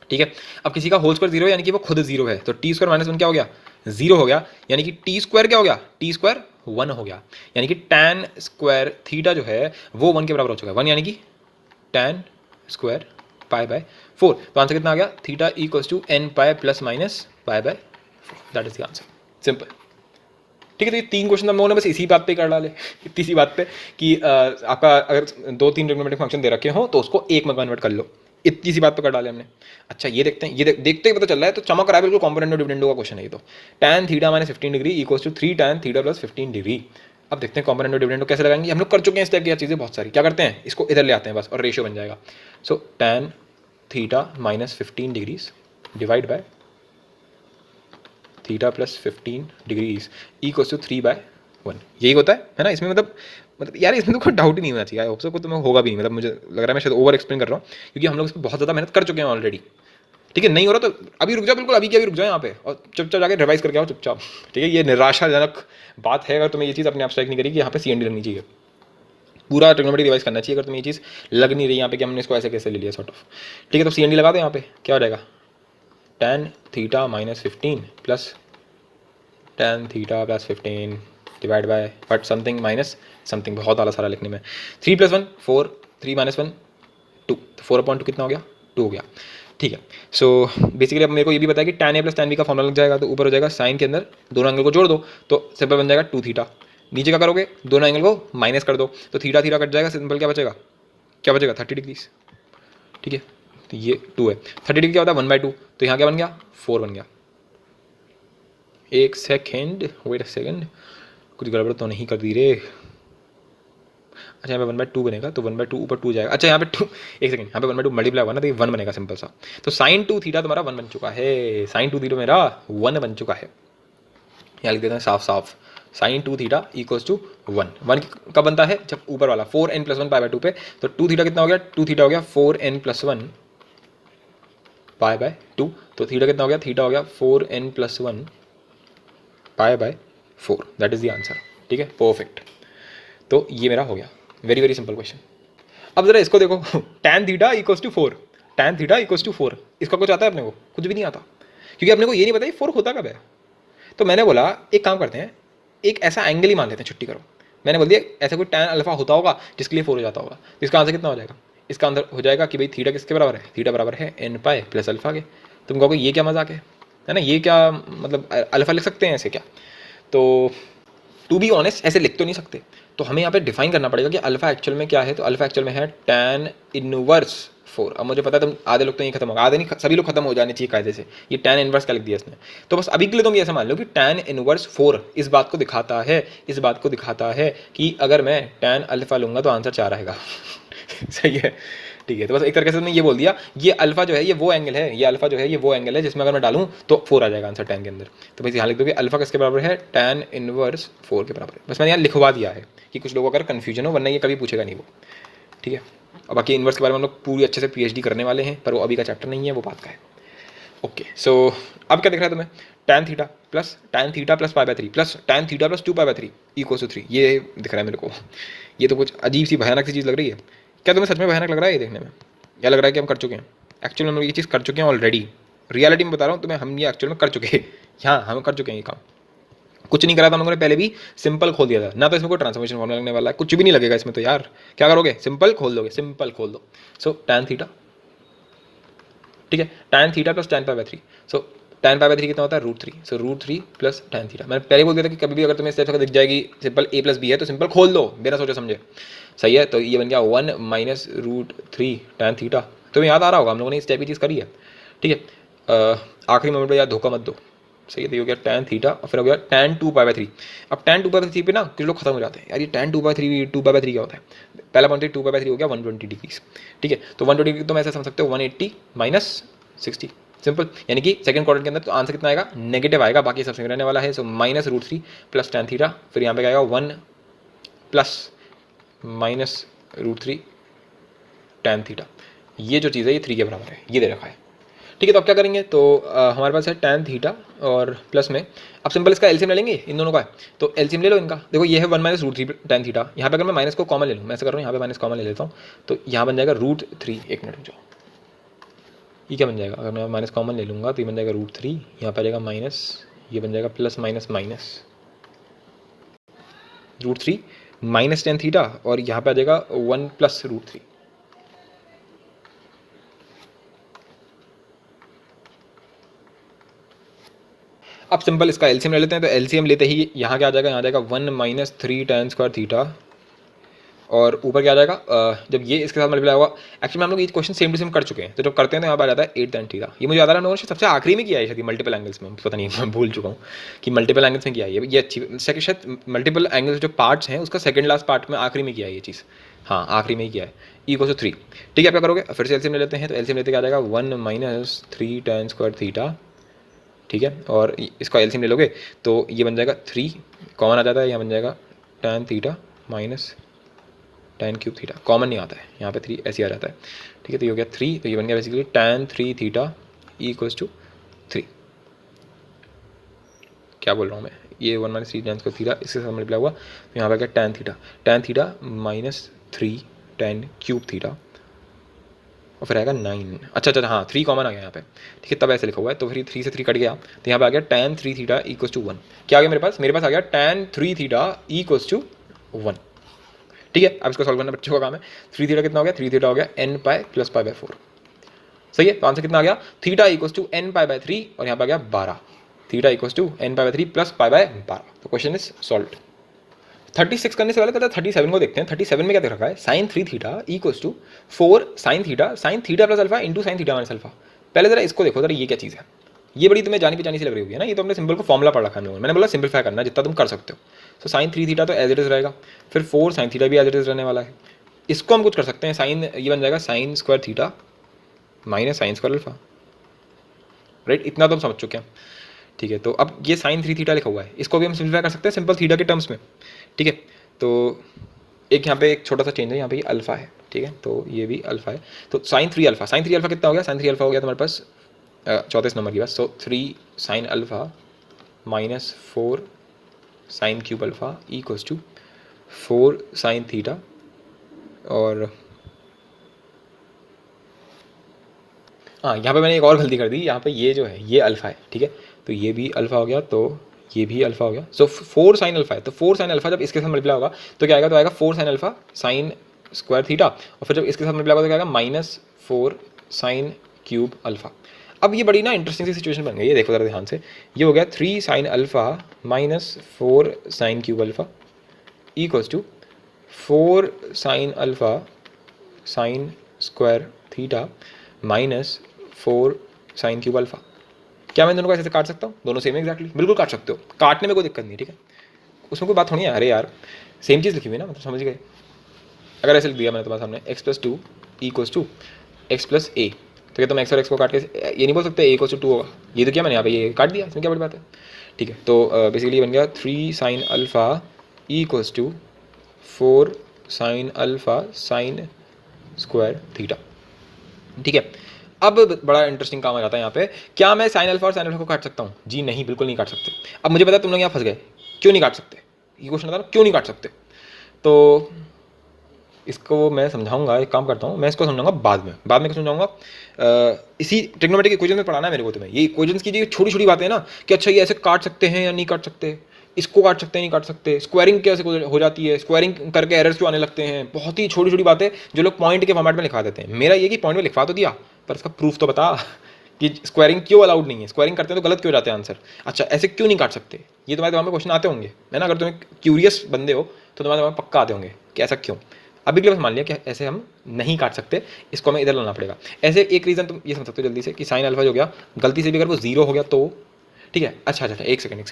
ठीक है। अब किसी का होल स्क्वायर 0 यानी कि वो खुद 0 है, तो टी स्क्वायर माइनस 1 क्या हो गया, 0 हो गया, यानी कि टी स्क्वायर क्या हो गया, टी स्क्वायर 1 हो गया, यानी कि tan स्क्वायर थीटा जो है वो 1 के बराबर हो चुका है, 1 यानी कि tan स्क्वायर पाई बाय 4। तो आंसर कितना आ गया, theta equals to n pi plus minus pi by 4, that is the answer, simple. ठीक है, तो ये 3 क्वेश्चन हम लोगों ने बस इसी बात पे कर डाले, इतनी सी बात पे, कि आपका अगर 2-3 ट्रिग्नोमेट्रिक फंक्शन दे रखे हो तो उसको एक में कन्वर्ट कर लो, इतनी सी बात पे कर डाले हमने। अच्छा ये देखते हैं, ये देखते ही पता चल रहा है, तो चमक रहा है बिल्कुल, कॉम्पोनेंट डिविडेंडो का क्वेश्चन है ये तो। tan theta minus 15 degree equals to 3 tan theta plus 15 degree. अब देखते हैं कॉम्पोनेंट डिविडेंडो कैसे लगाएंगे, हम लोग कर चुके हैं इस टाइप की चीज़ें बहुत सारी। क्या करते हैं, इसको इधर ले आते हैं बस, और रेशियो बन जाएगा। So tan theta minus 15 degrees divide by theta plus 15 degrees equals to 3/1, यही होता है ना इसमें। मतलब यार इसमें तो कोई डाउट ही नहीं होना चाहिए, आई होप सो, तो होगा भी नहीं, मतलब मुझे लग रहा है मैं शायद ओवर एक्सप्लेन कर रहा हूँ, क्योंकि हम लोग इस पर बहुत ज़्यादा मेहनत कर चुके हैं ऑलरेडी। ठीक है, नहीं हो रहा तो अभी रुक जाओ, बिल्कुल अभी के अभी रुक जाओ यहाँ पे, और चुपचाप जाके रिवाइज करके आओ चुपचाप। ठीक है, ये निराशाजनक बात है अगर तुम्हें ये चीज़ अपने आप स्ट्राइक नहीं करी कि यहाँ पे CND लगनी चाहिए, पूरा ट्रिग्नोमेट्री रिवाइज करना चाहिए अगर तुम्हें ये चीज़ लग नहीं रही यहाँ पे कि हमने इसको ऐसे कैसे ले लिया सॉर्ट ऑफ। ठीक है, तो CND लगा दो यहाँ पे, क्या हो जाएगा, tan theta minus 15 plus tan theta plus 15 divide by but something minus something, बहुत आला सारा लिखने में। 3 + 1 4, 3 - 1 2, तो 4/2 कितना हो गया, 2 हो गया। ठीक है, सो बेसिकली अब मेरे को ये भी पता है कि tan a plus tan b का फॉर्मूला लग जाएगा, तो ऊपर हो जाएगा साइन के अंदर दोनों एंगल को जोड़ दो, तो सिंपल बन जाएगा 2 थीटा। नीचे क्या करोगे, दोनों एंगल को माइनस कर दो, तो थीटा थीटा कट जाएगा, सिंपल क्या बचेगा, क्या बचेगा, 30 डिग्रीज। ठीक है, तो ये 2 है, 30 डिग्री क्या होता है 1/2, तो यहाँ क्या बन गया, 4 बन गया। एक सेकेंड, वेट अ सेकेंड, कुछ गड़बड़ तो नहीं कर दी रे। अच्छा यहाँ पे 1/2 बनेगा, तो 1/2 ऊपर 2 जाएगा। अच्छा यहाँ पे 2, एक सेकंड, यहाँ पे 1/2 मल्टीप्लाई होगा ना, तो ये 1 बनेगा सिंपल सा। तो साइन 2 थीटा तुम्हारा 1 बन चुका है, साइन 2 थीटा मेरा 1 बन चुका है। यहाँ लिख देते हैं साफ साफ, साइन 2 थीटा इक्वल्स टू 1। 1 कब बनता है, जब ऊपर वाला 4n + 1 π/2 पे, तो 2 थीटा कितना हो गया, 2 थीटा हो गया 4n + 1 π/2, तो थीटा कितना हो गया, थीटा हो गया 4n + 1 π/4, that is the answer. ठीक है, परफेक्ट। तो ये मेरा हो गया, वेरी वेरी सिंपल क्वेश्चन। अब जरा इसको देखो, tan theta equals to 4, tan theta equals to 4, इसका कुछ आता है अपने को, कुछ भी नहीं आता, क्योंकि अपने को ये नहीं पता ये 4 होता कब है। तो मैंने बोला एक काम करते हैं, एक ऐसा एंगल ही मान लेते हैं, छुट्टी करो, मैंने बोल दिया ऐसा कोई tan अल्फा होता होगा जिसके लिए 4 हो जाता होगा, तो इसका आंसर कितना हो जाएगा, इसका आंसर हो जाएगा कि भाई थीटा किसके बराबर है, थीटा बराबर है n पाई प्लस अल्फा के। तुम कहोगे ये क्या मजाक है ना, ये क्या मतलब अल्फा लिख सकते हैं ऐसे क्या, तो टू बी ऑनेस्ट ऐसे लिख तो नहीं सकते, तो हमें यहाँ पे डिफाइन करना पड़ेगा कि अल्फा एक्चुअल में क्या है। तो अल्फा एक्चुअल में है tan इनवर्स 4। अब मुझे पता है तुम आधे लोग तो यहीं खत्म होगा, आधे नहीं सभी लोग खत्म हो जाने चाहिए कायदे से, ये tan इनवर्स क्या लिख दिया इसने। तो बस अभी के लिए तुम ये ऐसा मान लो कि tan इनवर्स 4 इस बात को दिखाता है, इस बात को दिखाता है कि अगर मैं tan अल्फा लूंगा तो आंसर 4 आएगा। सही है, ठीक है। तो बस एक तरीके से तुमने ये बोल दिया, ये अल्फा जो है ये वो एंगल है, ये अल्फा जो है ये वो एंगल है जिसमें अगर मैं डालूं तो 4 आ जाएगा आंसर tan के अंदर। तो बस यहाँ लिख दो कि अल्फा किसके बराबर है, tan इनवर्स 4 के बराबर है। बस मैंने यहाँ लिखवा दिया है कि कुछ लोगों का अगर कन्फ्यूजन हो, वरना ये कभी पूछेगा नहीं वो। ठीक है, और बाकी इन्वर्स के बारे में हम लोग पूरी अच्छे से पीएचडी करने वाले हैं, पर वो अभी का चैप्टर नहीं है, वो बात का है। ओके, सो अब क्या दिख रहा है तुम्हें? tan theta plus pi by 3 plus tan theta plus 2 pi by 3 equal to 3, ये दिख रहा है मेरे को। ये तो कुछ अजीब सी भयानक सी चीज़ लग रही है। क्या तुम्हें सच में भयानक लग रहा है ये देखने में? या लग रहा है कि हम कर चुके हैं? एक्चुअली हम लोग ये चीज़ कर चुके हैं ऑलरेडी। रियलिटी में बता रहा हूँ तुम्हें, हम ये एक्चुअल में कर चुके हैं। हाँ, हम कर चुके हैं ये काम। कुछ नहीं करा था हम लोगों ने, पहले भी सिंपल खोल दिया था ना, तो इसमें कोई ट्रांसफॉर्मेशन फॉर्मूला लगने वाला है, कुछ भी नहीं लगेगा इसमें तो यार। क्या करोगे? सिंपल खोल दोगे, सिंपल खोल दो। सो tan थीटा, ठीक है, tan theta plus tan pi by 3। So tan pi by 3 कितना होता है? √3। सो √3 प्लस tan थीटा। मैंने पहले बोल दिया था कि कभी भी अगर तुम्हें इस तरह दिख जाएगी सिंपल a प्लस बी है तो सिंपल खोल दो बिना सोचे समझे। सही है, तो ये बन गया 1 माइनस √3 tan थीटा। तुम्हें याद आ रहा होगा हम लोगों ने इस टाइप की चीज़ करी है, ठीक है। आखिरी मोमेंट पर यार धोखा मत दो। सही है, तो ये हो गया tan थीटा और फिर हो गया tan 2 पाई बाय 3। अब tan 2 पाई बाय 3 पे ना कुछ लोग खत्म हो जाते हैं यार, ये tan 2 पाई 3 क्या होता है? पहला पॉइंट 2 पाई बाय 3 हो गया 120 डिग्रीज, ठीक है। तो 120 डिग्री तुम ऐसे समझ सकते हो 180 माइनस 60, सिंपल। यानी कि सेकंड क्वाड्रेंट के अंदर तो आंसर कितना आएगा? नेगेटिव आएगा, बाकी सब सेम रहने वाला है। So minus √3 plus tan theta, फिर यहाँ पे आएगा 1 प्लस माइनस √3 tan थीटा। ये जो चीज़ है ये 3 के बराबर है, ये दे रखा है, ठीक है। तो अब क्या करेंगे? तो हमारे पास है tan थीटा और प्लस में अब सिंपल इसका एलसीएम ले लेंगे इन दोनों का। तो एलसीएम ले लो इनका। देखो ये है 1 माइनस √3 tan थीटा। यहाँ पे अगर मैं माइनस को कॉमन ले लूँ, मैं ऐसा कर रहा हूँ, यहाँ पे माइनस कॉमन ले लेता हूँ, तो यहाँ बन जाएगा √3। एक मिनट रुक जाओ, ये क्या बन जाएगा? अगर मैं माइनस कॉमन ले लूँगा तो ये बन जाएगा √3, यहाँ पर आ जाएगा माइनस, ये बन जाएगा plus minus minus √3 minus tan theta, और यहाँ पे आ जाएगा 1 प्लस √3। अब सिंपल इसका एलसीएम ले लेते हैं। तो एलसीएम लेते ही यहाँ क्या आ जाएगा? यहाँ आ जाएगा 1 माइनस 3 tan स्क्वायर थीटा, और ऊपर क्या आ जाएगा? जब ये इसके साथ मल्टीप्लाई होगा, एक्चुअली हम लोग ये क्वेश्चन सेम टू सेम कर चुके हैं, तो जब करते हैं तो यहाँ पर आ जाता है 8 tan थीटा। ये मुझे याद आ रहा है हम लोगों ने सबसे आखिरी में किया है शायद मल्टीपल एंगल्स में, पता नहीं मैं भूल चुका हूँ कि मल्टीपल एंगल्स में किया है ये अच्छी सेकंड, शायद मल्टीपल एंगल्स जो पार्ट्स हैं उसका सेकंड लास्ट पार्ट में आखिरी में किया है ये चीज़। हाँ, आखिरी में ही किया है। इक्वल टू 3, ठीक है। आप क्या करोगे? फिर से एलसीएम ले लेते हैं। तो एलसीएम लेते क्या आ जाएगा? 1 माइनस 3 tan स्क्वायर थीटा, ठीक है। और इसका एलसीएम ले लोगे तो ये बन जाएगा 3, कॉमन आ जाता है, यहाँ बन जाएगा tan theta minus tan cube theta, common नहीं आता है यहाँ पे 3 ऐसे आ जाता है, ठीक है। तो ये हो गया 3, तो ये बन गया basically tan 3 theta equals to 3। क्या बोल रहा हूँ मैं? ये 1 माइनस 3 tan स्क्वायर थीटा इसके साथ मल्टीप्लाई हुआ, तो यहाँ पे गया tan theta minus 3 tan cube theta, और फिर आएगा 9। अच्छा हाँ, 3 कॉमन आ गया यहाँ पे, ठीक है, तब ऐसे लिखा हुआ है। तो फिर 3 से 3 कट गया, तो यहाँ पे आ गया tan 3 थीटा इक्वल्स टू 1। क्या आ गया मेरे पास? मेरे पास आ गया tan 3 थीटा इक्वल्स टू 1, ठीक है। अब इसको सॉल्व करना बच्चों का काम है। 3 थीटा कितना हो गया? 3 थीटा हो गया n pi plus pi by 4, सही है। तो आंसर कितना आ गया? Theta equals to n pi by 3, और यहाँ पे आ गया 12। Theta equals to n pi by 3 plus pi by 12। तो क्वेश्चन इज सॉल्व्ड। 36 करने से पहले कहता है 37 को देखते हैं। 37 में क्या देख रखा है? Sine 3 theta equals to 4 sine theta plus alpha into sine theta minus alpha. पहले जरा इसको देखो जरा, ये क्या चीज़ है? ये बड़ी तुम्हें जानी पहचानी सी लग रही होगी ना। ये तो हमने सिंपल को फॉर्मुला पढ़ रखा है हम लोगों ने। मैंने बोला सिंपलीफाई करना जितना तुम कर सकते हो। तो साइन 3 थीटा तो एज इट इज रहेगा, फिर 4 साइन थीटा भी एज इट इज रहने वाला है। इसको हम कुछ कर सकते हैं, साइन ये बन जाएगा sign square theta minus sign square alpha, right. इतना तो हम समझ चुके हैं, ठीक है। तो अब ये साइन 3 थीटा लिखा हुआ है, इसको भी हम सिंपलीफाई कर सकते हैं सिंपल थीटा के टर्म्स में, ठीक है। तो एक यहाँ पे एक छोटा सा चेंज है, यहाँ पे अल्फा है, ठीक है। तो ये भी अल्फा है। तो साइन 3 अल्फा कितना हो गया? साइन 3 अल्फा हो गया तुम्हारे पास 34 नंबर की बात। So 3 sine alpha minus 4 sine cube alpha equals to 4 sine theta, और हाँ यहाँ पे मैंने एक और गलती कर दी। यहाँ पे ये जो है ये अल्फा है, ठीक है। तो ये भी अल्फा हो गया, तो ये भी अल्फा हो गया। सो 4 साइन अल्फा है, तो 4 साइन अल्फा जब इसके साथ मल्टीप्लाई होगा तो क्या आएगा? तो आएगा 4 sine alpha sine square theta, और फिर जब इसके साथ मल्टीप्लाई होगा तो क्या आएगा? Minus 4 sine cube alpha. अब ये बड़ी ना इंटरेस्टिंग सी सिचुएशन बन गई है, देखो जरा ध्यान से। ये हो गया 3 sine alpha minus 4 sine cube alpha equals to 4 sine alpha sine square theta minus 4 sine cube alpha. क्या मैं दोनों को ऐसे काट सकता हूँ? दोनों सेम एग्जैक्टली बिल्कुल काट सकते हो, काटने में कोई दिक्कत नहीं, ठीक है। उसमें कोई बात थोड़ी है, अरे यार सेम चीज़ लिखी हुई है ना, मतलब समझ गए। अगर ऐसे लिख दिया मैंने तुम्हारे सामने x+2 इक्वल्स टू x+a, तो क्या तुम x और x को काट के ये नहीं बोल सकते a इक्वल्स टू 2 होगा? ये तो क्या मैंने यहाँ पे ये काट दिया, इसमें क्या बड़ी बात है, ठीक है। तो बेसिकली बन गया 3 sine alpha equals to 4 sine alpha sine square theta. ठीक है, अब बड़ा इंटरेस्टिंग काम आ जाता है यहाँ पे, क्या मैं साइन अल्फा और साइन अल्फा को काट सकता हूँ? जी नहीं, बिल्कुल नहीं काट सकते। अब मुझे पता तुम लोग यहाँ फंस गए, क्यों नहीं काट सकते, ये क्वेश्चन था ना, क्यों नहीं काट सकते? तो इसको मैं समझाऊंगा, एक काम करता हूँ, मैं इसको समझाऊंगा बाद में क्यों समझाऊंगा, इसी ट्रिग्नोमेट्रिक इक्वेशन में पढ़ाना है मेरे को तुम्हें। ये इक्वेशंस की जो छोटी छोटी बातें हैं ना, कि अच्छा ये ऐसे काट सकते हैं या नहीं काट सकते, इसको काट सकते हैं नहीं काट सकते, स्क्वायरिंग कैसे हो जाती है, स्क्वायरिंग करके एरर्स क्यों आने लगते हैं, बहुत ही छोटी छोटी बातें जो लोग पॉइंट के फॉर्मेट में लिखा देते हैं। मेरा ये कि पॉइंट में लिखवा तो दिया, पर इसका प्रूफ तो बता कि स्क्वायरिंग क्यों अलाउड नहीं है, स्क्वायरिंग करते हैं तो गलत क्यों जाते हैं आंसर। अच्छा ऐसे क्यों नहीं काट सकते, ये तुम्हारे दिमाग में क्वेश्चन आते होंगे, है ना? अगर तुम्हें क्यूरियस बंदे हो तो तुम्हारे दिमाग में पक्का आते होंगे कि ऐसा क्यों। अभी के लिए बस मान लिया कि ऐसे हम नहीं काट सकते, इसको हमें इधर लाना पड़ेगा। ऐसे एक रीज़न तुम ये समझ सकते हो जल्दी से कि साइन अल्फा जो हो गया, गलती से भी अगर वो जीरो हो गया तो ठीक है। अच्छा, एक सेकंड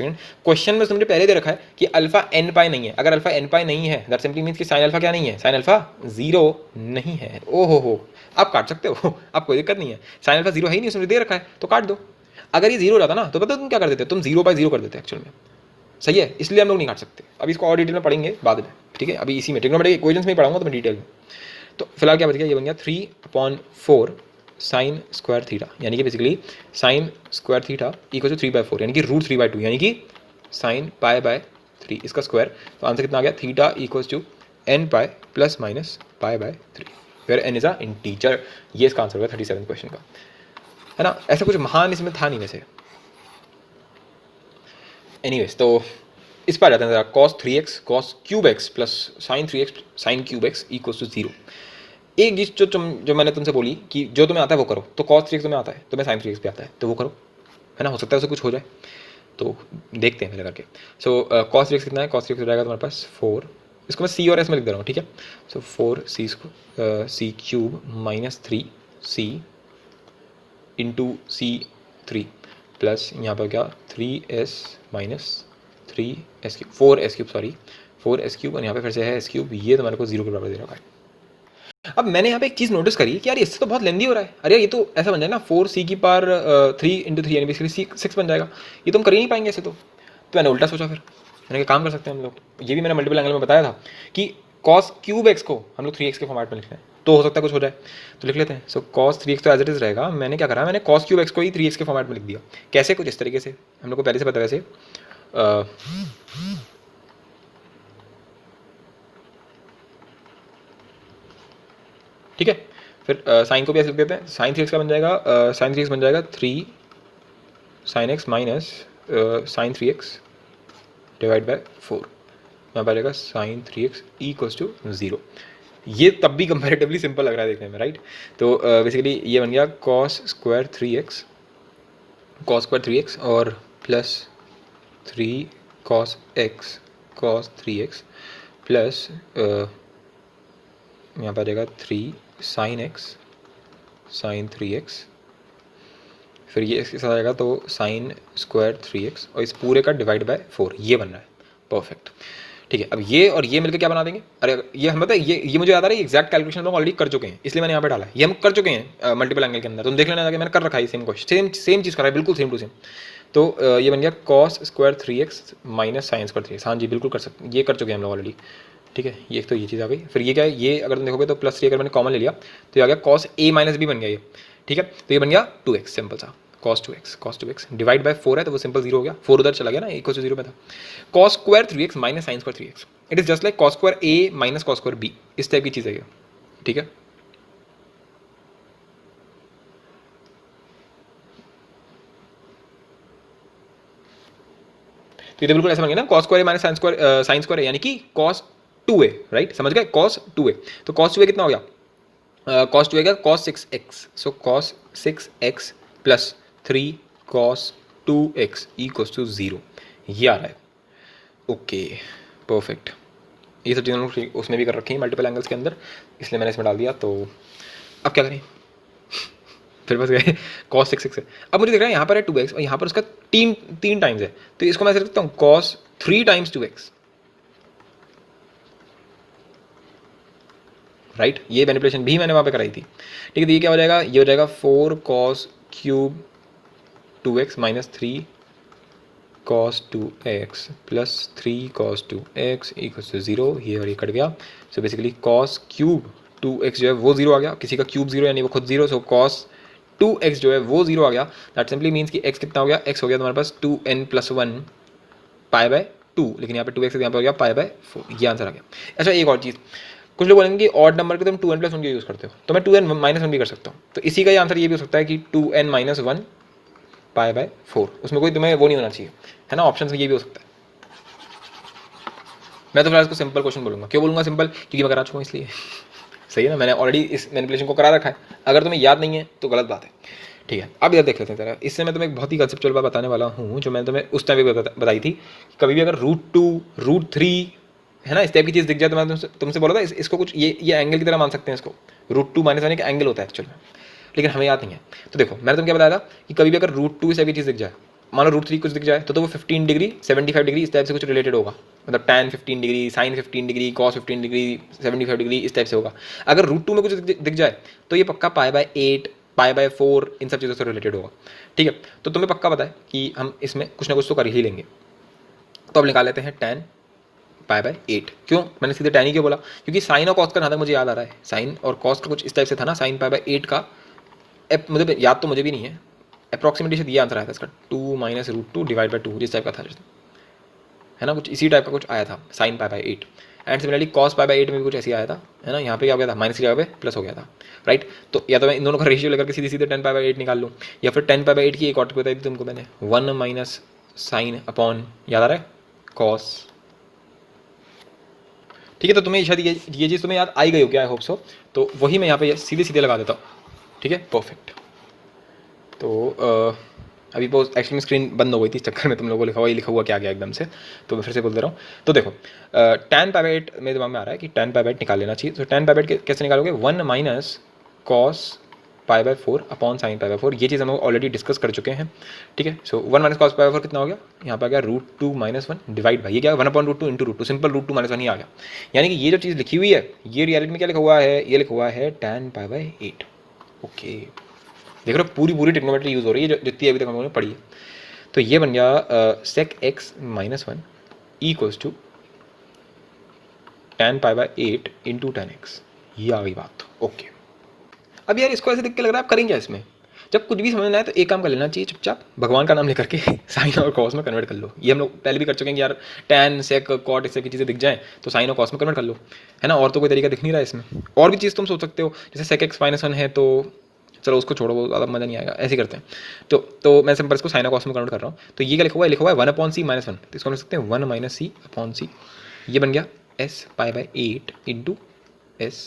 क्वेश्चन में तुमने पहले दे रखा है कि अल्फा एन पाई नहीं है। अगर अल्फा एन पाई नहीं है दैट सिंपली मींस कि साइन अल्फा क्या नहीं है, साइन अल्फा जीरो नहीं है। ओ हो, आप काट सकते हो आप कोई दिक्कत नहीं है, साइन अल्फा जीरो है ही नहीं, उसने दे रखा है तो काट दो। अगर ये जीरो रहता ना तो पता तुम क्या कर देते, तुम जीरो बाई जीरो कर देते एक्चुअल में। सही है, इसलिए हम लोग नहीं काट सकते। अभी इसको और डिटेल में पढ़ेंगे बाद में, ठीक है? अभी इसी में ट्रिग्नोमेट्रिक इक्वेशंस में ही पढ़ाऊंगा तो मैं डिटेल में। तो फिलहाल क्या बच गया, ये बन गया 3/4 साइन स्क्वायर थीटा, यानी कि basically sine square theta equal to 3/4, यानी कि √3/2, यानी कि साइन पाई/3 इसका स्क्वायर। तो आंसर कितना आ गया, theta equals to n pi plus minus पाई/3, where n is a integer. ये इसका आंसर होगा 37 क्वेश्चन का, है ना? ऐसा कुछ महान इसमें था नहीं वैसे। एनीवेज, तो इस पर आ जाते हैं जरा, cos 3x cos cube x plus sine 3x sine cube x equals to 0। एक चीज जो मैंने तुमसे बोली कि जो तुम्हें आता है वो करो, तो cos 3x तुम्हें आता है, तुम्हें sin 3x भी आता है, तो वो करो, है ना? हो सकता है उससे कुछ हो जाए, तो देखते हैं पहले करके। सो cos 3x कितना है, cos 3x हो जाएगा तुम्हारे पास 4, इसको मैं c और s में लिख दे रहा हूँ, ठीक है? सो 4c cube minus 3c into c3 plus यहाँ पर क्या 3s minus 3s3 4s3 sorry 4s3, और यहाँ पे फिर से है s3, ये तुम्हारे को 0 के बराबर दे रखा है। अब मैंने यहाँ पे एक चीज़ नोटिस करी कि यार इससे तो बहुत लेंदी हो रहा है। अरे ये तो ऐसा बन जाए ना 4c की पावर 3 × 3 यानी बेसिकली 6 बन जाएगा, ये तो हम कर ही नहीं पाएंगे ऐसे। तो मैंने उल्टा सोचा, फिर मैंने कहा काम कर सकते हैं हम लोग, ये भी मैंने मल्टीपल एंगल में बताया था कि cos क्यूब x को हम लोग 3x के फॉर्मेट में लिख रहे हैं, तो हो सकता है कुछ हो जाए, तो लिख लेते हैं। सो cos 3x तो एज इट इज़ रहेगा। मैंने क्या करा, मैंने cos क्यूब x को ही 3x के फॉर्मेट में लिख दिया। कैसे, कुछ इस तरीके से, हम लोग को पहले से पता है वैसे। ठीक है, फिर साइन को भी ऐसे लिख देते हैं। साइन 3x का बन जाएगा, साइन 3x बन जाएगा 3 sin x माइनस साइन 3x डिवाइड बाय 4, यहाँ पर आएगा साइन 3x इक्वल्स टू 0। ये तब भी कंपैरेटिवली सिंपल लग रहा है देखने में, राइट? तो बेसिकली ये बन गया cos स्क्वायर 3x और plus 3 cos x cos 3x plus यहाँ पर आ जाएगा 3 sin x sin 3x, फिर ये इसके साथ आएगा तो साइन स्क्वायर 3x और इस पूरे का डिवाइड बाय 4, ये बन रहा है। परफेक्ट, ठीक है। अब ये और ये मिलकर क्या बना देंगे, अरे ये हम बताए, ये मुझे याद आ रहा है, एग्जैक्ट कैलकुलेशन हम लोग ऑलरेडी कर चुके हैं, इसलिए मैंने यहाँ पे डाला है। ये हम कर चुके हैं मल्टीपल एंगल के अंदर, तुम देख लेना जाके, मैंने कर रखा है सेम क्वेश्चन, सेम चीज़ करा है, बिल्कुल सेम टू सेम। तो ये बन गया cos square 3x minus sine square 3x। हाँ जी, बिल्कुल कर सकते, ये कर चुके हैं हम लोग ऑलरेडी, ठीक है। ये तो ये चीज़ आ गई। फिर ये क्या है, ये अगर तुम देखोगे तो प्लस 3 अगर मैंने कॉमन ले लिया तो ये आ गया cos a माइनस b बन गया ये, ठीक है। तो ये बन गया 2x, सिंपल सा cos 2x डिवाइड बाय 4 है तो वो सिंपल 0 हो गया, 4 उधर चला गया ना, इक्वल टू 0 में था। cos square 3x minus sine square 3x, it is just like cos square a minus cos square b, इस टाइप की चीज़ है ये, ठीक है। तो ये बिल्कुल ऐसा बन गया ना, cos square minus sine square यानी कि cos 2a, राइट? समझ गए, cos 2a। तो cos 2a कितना हो गया, cos 2a का cos 6x, so cos 6x plus 3 cos 2x equals to 0, ये आ रहा है। Okay, perfect. ये सब चीज़ें उसमें भी कर रखी हैं मल्टीपल एंगल्स के अंदर, इसलिए मैंने इसमें डाल दिया। तो अब क्या करें, फिर बस गए cos 6x है। अब मुझे देख रहा है यहाँ पर है 2x और यहाँ पर उसका तीन टाइम्स है, तो इसको मैं ऐसे रखता हूँ cos 3 टाइम्स 2x, राइट? ये मैनिपुलेशन भी मैंने वहाँ पे कराई थी, ठीक है। तो ये क्या हो जाएगा, ये हो जाएगा 4 cos cube 2x minus 3 cos 2x plus 3 cos 2x equals to 0, ये और ये कट गया। So basically cos cube 2x जो है वो 0 आ गया, किसी का क्यूब 0 यानी वो खुद 0, सो कॉस 2x जो है वो 0 आ गया। दैट सिंपली मीन्स कि x कितना हो गया, x हो गया तुम्हारे पास 2n+1 पाई बाय 2, लेकिन यहाँ पे 2x यहाँ पे हो गया पाई बाय 4, ये आंसर आ गया। अच्छा एक और चीज़, कुछ लोग बोलेंगे कि ऑड नंबर के तुम 2n+1 यूज़ करते हो, तो मैं 2n-1 भी कर सकता हूँ, तो इसी का ही आंसर ये भी हो सकता है कि 2n-1 पाई बाय 4, उसमें कोई तुम्हें वो नहीं होना चाहिए, है ना, ऑप्शन में ये भी हो सकता है। मैं तो फिलहाल इसको सिंपल क्वेश्चन बोलूँगा। क्यों बोलूँगा सिंपल, क्योंकि मैं करा चुका हूँ इसलिए सही है ना, मैंने ऑलरेडी इस मैनिपुलेशन को करा रखा है, अगर तुम्हें याद नहीं है तो गलत बात है। ठीक है, अब इधर देख लेते हैं जरा, इससे मैं तुम्हें एक बहुत ही कंसेप्चुअल बात बताने वाला हूँ जो मैंने तुम्हें उस टाइम भी बताई थी। कभी भी अगर √2 √3 है ना इस टाइप की चीज़ दिख जाए तो मैं तुमसे बोला था इसको कुछ ये एंगल की तरह मान सकते हैं इसको, √2 - 1 एक एंगल होता है एक्चुअल में, लेकिन हमें याद नहीं है। तो देखो मैंने तुम क्या बताया था कि कभी भी अगर √2 इस टाइप की चीज़ दिख जाए, मानो √3 कुछ दिख जाए, तो वो 15 डिग्री 75 डिग्री इस टाइप से कुछ रिलेटेड होगा, मतलब tan 15 degree, sin 15 degree, cos 15 degree, 75 degree इस टाइप से होगा। अगर √2 में कुछ दिख जाए तो ये पक्का π/8 π/4 इन सब चीज़ों से रिलेटेड होगा। ठीक है, तो तुम्हें पक्का पता है कि हम इसमें कुछ ना कुछ तो कर ही लेंगे। तो अब निकाल लेते हैं tan π/8। क्यों मैंने सीधे tan ही क्यों बोला, क्योंकि साइन और कॉस का जहाँ तक मुझे याद आ रहा है, साइन और कॉस का कुछ इस टाइप से था ना, sin π/8 का मुझे याद तो मुझे भी नहीं है, अप्रॉक्सीमेटली ये आंसर आया था इसका 2 - √2 डिवाइड बाई 2 जिस टाइप का था, है ना, कुछ इसी टाइप का कुछ आया था sin π/8। एंड सिमिलरली cos π/8 में भी कुछ ऐसे आया था, है ना, यहाँ पे क्या हो गया था माइनस की जगह पे प्लस हो गया था, राइट। तो या तो मैं इन दोनों का रेशियो लेकर के सीधे सीधे 10 π/8 निकाल लूँ, या फिर 10 π/8 की एक और बताई थी तुमको मैंने, 1 - sin अपॉन, याद आ रहा है, cos। ठीक है, तो तुम्हें शायद ये चीज़ तुम्हें याद आई गई हो क्या, आई होप सो। तो वही मैं यहाँ पे सीधे सीधे लगा देता हूँ। ठीक है, परफेक्ट। तो अभी वो एक्चुअली में स्क्रीन बंद हो गई थी, इस चक्कर में तुम लोगों को लिखा हुआ क्या गया एकदम से, तो मैं फिर से बोल दे रहा हूँ। तो देखो tan π/8 मेरे दिमाग में आ रहा है कि tan π/8 निकाल लेना चाहिए। तो tan π/8 कैसे निकालोगे, 1 - cos π/4 अपॉन sin π/4, ये चीज़ हम लोग ऑलरेडी डिस्कस कर चुके हैं। ठीक है, सो 1 - cos π/4 कितना हो गया, यहाँ पर आ गया √2 - 1 डिवाइड बाई, ये क्या 1/√2 इंटू √2, सिंपल √2 - 1 ही आ गया। यानी कि ये जो चीज़ लिखी हुई है ये रियलिटी में क्या लिखा हुआ है, ये लिखा हुआ है tan π/8। ओके, देख रहे हो पूरी टेक्नोमेट्री यूज़ हो रही है जितनी अभी तक हम लोगों ने पढ़ी है। तो ये बन गया sec x - 1 equals to tan π/8 into tan x, ये आ गई बात। ओके, अब यार इसको ऐसे देख के लग रहा है आप करेंगे इसमें, जब कुछ भी समझना है तो एक काम कर लेना चाहिए, चुपचाप भगवान का नाम लेकर के साइन और कॉस में कन्वर्ट कर लो। ये हम लोग पहले भी कर चुके हैं कि यार tan sec cot इस तरह की चीज़ें दिख जाएँ तो साइन और कॉस में कन्वर्ट कर लो, है ना, और तो कोई तरीका दिख नहीं रहा है इसमें। और भी चीज़ तुम सोच सकते हो, जैसे sec x - 1 है तो चलो उसको छोड़ो, वो ज़्यादा मज़ा नहीं आएगा, ऐसे करते हैं। तो मैं सिंपल इसको साइन और कॉस में कन्वर्ट कर रहा हूँ। तो ये क्या लिखा हुआ है, लिखा हुआ है 1/c - 1, तो इसको हम लिख सकते हैं 1 - c/c, ये बन गया s π/8 into s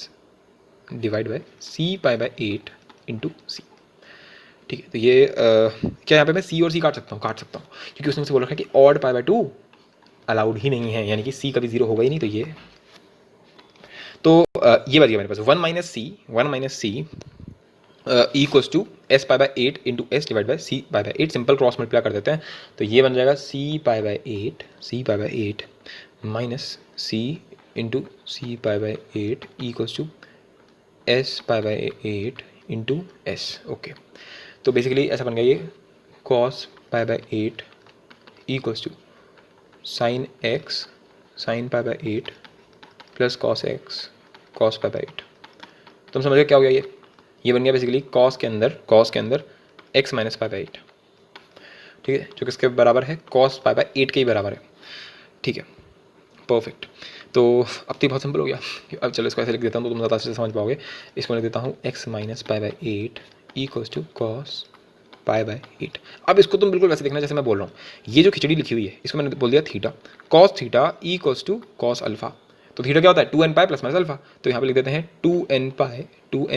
divide by c π/8 into c। ठीक है, तो ये क्या यहाँ पे मैं c और c काट सकता हूँ क्योंकि उसने मुझसे बोल रखा है कि ऑड π/2 अलाउड ही नहीं है, यानी कि c कभी 0 होगा ही नहीं। तो ये ये बच गया मेरे पास 1 - c equals to s π/8 into S divide by c π/8, simple cross multiply कर देते हैं। तो ये बन जाएगा c π/8 minus c into c π/8 equals to s π/8 into S. Okay, तो बेसिकली ऐसा बन गया ये cos π/8 equals to sin x sin π/8 plus cos x cos π/8। तुम समझ गए क्या हो गया, ये बन गया बेसिकली cos के अंदर x माइनस π/8। ठीक है, जो किसके बराबर है, cos π/8 के ही बराबर है। ठीक है, परफेक्ट। तो अब तो बहुत सिंपल हो गया। अब चलो इसको ऐसे लिख देता हूँ तो तुम ज़्यादा अच्छे से समझ पाओगे। इसको लिख देता हूँ x minus π/8 equals to cos π/8। अब इसको तुम बिल्कुल वैसे देखना जैसे मैं बोल रहा हूँ। ये जो खिचड़ी लिखी हुई है इसको मैंने बोल दिया theta, cos theta equals to cos alpha. तो थीटा क्या होता है 2n pi plus minus alpha, तो यहाँ पे लिख देते हैं 2n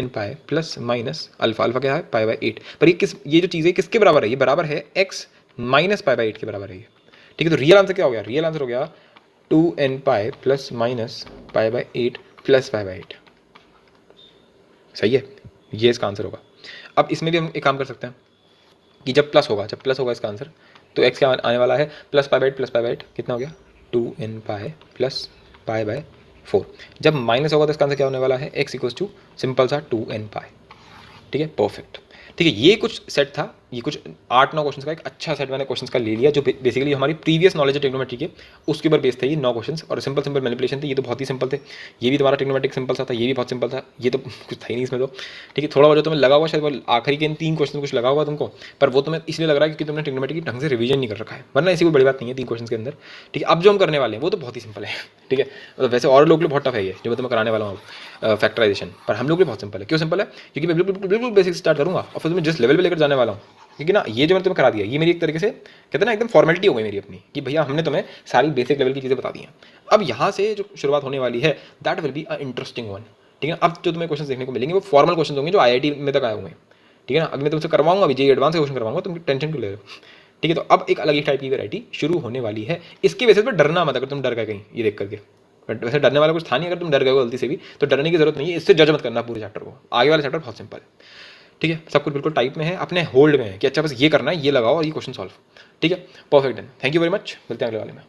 pi plus minus alpha. Alpha क्या है π/8। पर ये जो चीज़ है किसके बराबर है, ये बराबर है x माइनस π/8 के बराबर है ये। ठीक है, तो रियल आंसर क्या हो गया, रियल आंसर हो गया 2n pi plus minus π/8 plus π/8। सही है, ये इसका आंसर होगा। अब इसमें भी हम एक काम कर सकते हैं कि जब प्लस होगा इसका आंसर, तो x क्या आने वाला है प्लस π/8 कितना हो गया 2n पाई प्लस π/4। जब माइनस होगा तो इसका आंसर क्या होने वाला है x इक्वल्स टू सिंपल सा 2n पाई। ठीक है, परफेक्ट। ठीक है, ये कुछ सेट था ये कुछ 8-9 क्वेश्चंस का एक अच्छा सेट मैंने क्वेश्चंस का ले लिया, जो बेसिकली हमारी प्रीवियस नॉलेज है ट्रिग्नोमेट्री के, उसके ऊपर बेस्ड थे ये 9 क्वेश्चंस, और सिंपल सिंपल मैनिपुलेशन थे। ये तो बहुत ही सिंपल थे, ये भी तुम्हारा ट्रिग्नोमेट्रिक सिंपल सा था, ये भी बहुत सिंपल था, ये तो कुछ था ही नहीं इसमें तो। ठीक है, थोड़ा बहुत जो तुम्हें लगा हुआ शायद वो आखिरी के इन 3 क्वेश्चन कुछ लगा हुआ तुमको, पर वो तुम्हें इसलिए लग रहा है क्योंकि तुमने ट्रिग्नोमेट्री की ढंग से रिवीजन नहीं कर रखा है, वरना ऐसी कोई बड़ी बात नहीं है 3 क्वेश्चन के अंदर। ठीक है, अब जो हम करने वाले हैं वो तो बहुत ही सिंपल है। ठीक है, मतलब वैसे और लोग के लिए बहुत टफ है ये जो मैं तुम्हें कराने वाला हूँ फैक्टराइजेशन, पर हम लोग के लिए बहुत सिंपल है। क्यों सिंपल है? क्योंकि मैं बिल्कुल बिल्कुल बेसिक स्टार्ट करूँगा और फिर तुम्हें जिस लेवल पे लेकर जाने वाला हूँ, क्योंकि ना ये जो मैंने तुम्हें करा दिया ये मेरी एक तरीके से कहते हैं ना एकदम फॉर्मेलिटी हो गई मेरी अपनी, कि भैया हमने तुम्हें सारी बेसिक लेवल की चीज़ें बता दी हैं। अब यहाँ से जो शुरुआत होने वाली है that will be a interesting one. ठीक है ना, अब जो तुम्हें क्वेश्चन देखने को मिलेंगे वो फॉर्मल क्वेश्चन होंगे जो IIT में तक आए हुए हैं। ठीक है ना, अभी मैं तुमसे करवाऊंगा, अभी जेईई एडवांस के क्वेश्चन करवाऊंगा, तुम टेंशन क्यों ले रहे हो? ठीक है, तो अब एक अलग ही टाइप की वैरायटी शुरू होने वाली है। इसके बेसिस पर डरना मत, अगर तुम डर गए कहीं ये देख करके, बट वैसे डरने वाला कुछ था नहीं, अगर तुम डर गए हो गलती से भी तो डरने की जरूरत नहीं है, इससे जज मत करना पूरे चैप्टर को, आगे वाला चैप्टर बहुत सिंपल है। ठीक है, सब कुछ बिल्कुल टाइप में है, अपने होल्ड में है कि अच्छा बस ये करना है, ये लगाओ और ये क्वेश्चन सॉल्व। ठीक है, perfect, done, thank you very much, मिलते हैं अगले वाले में।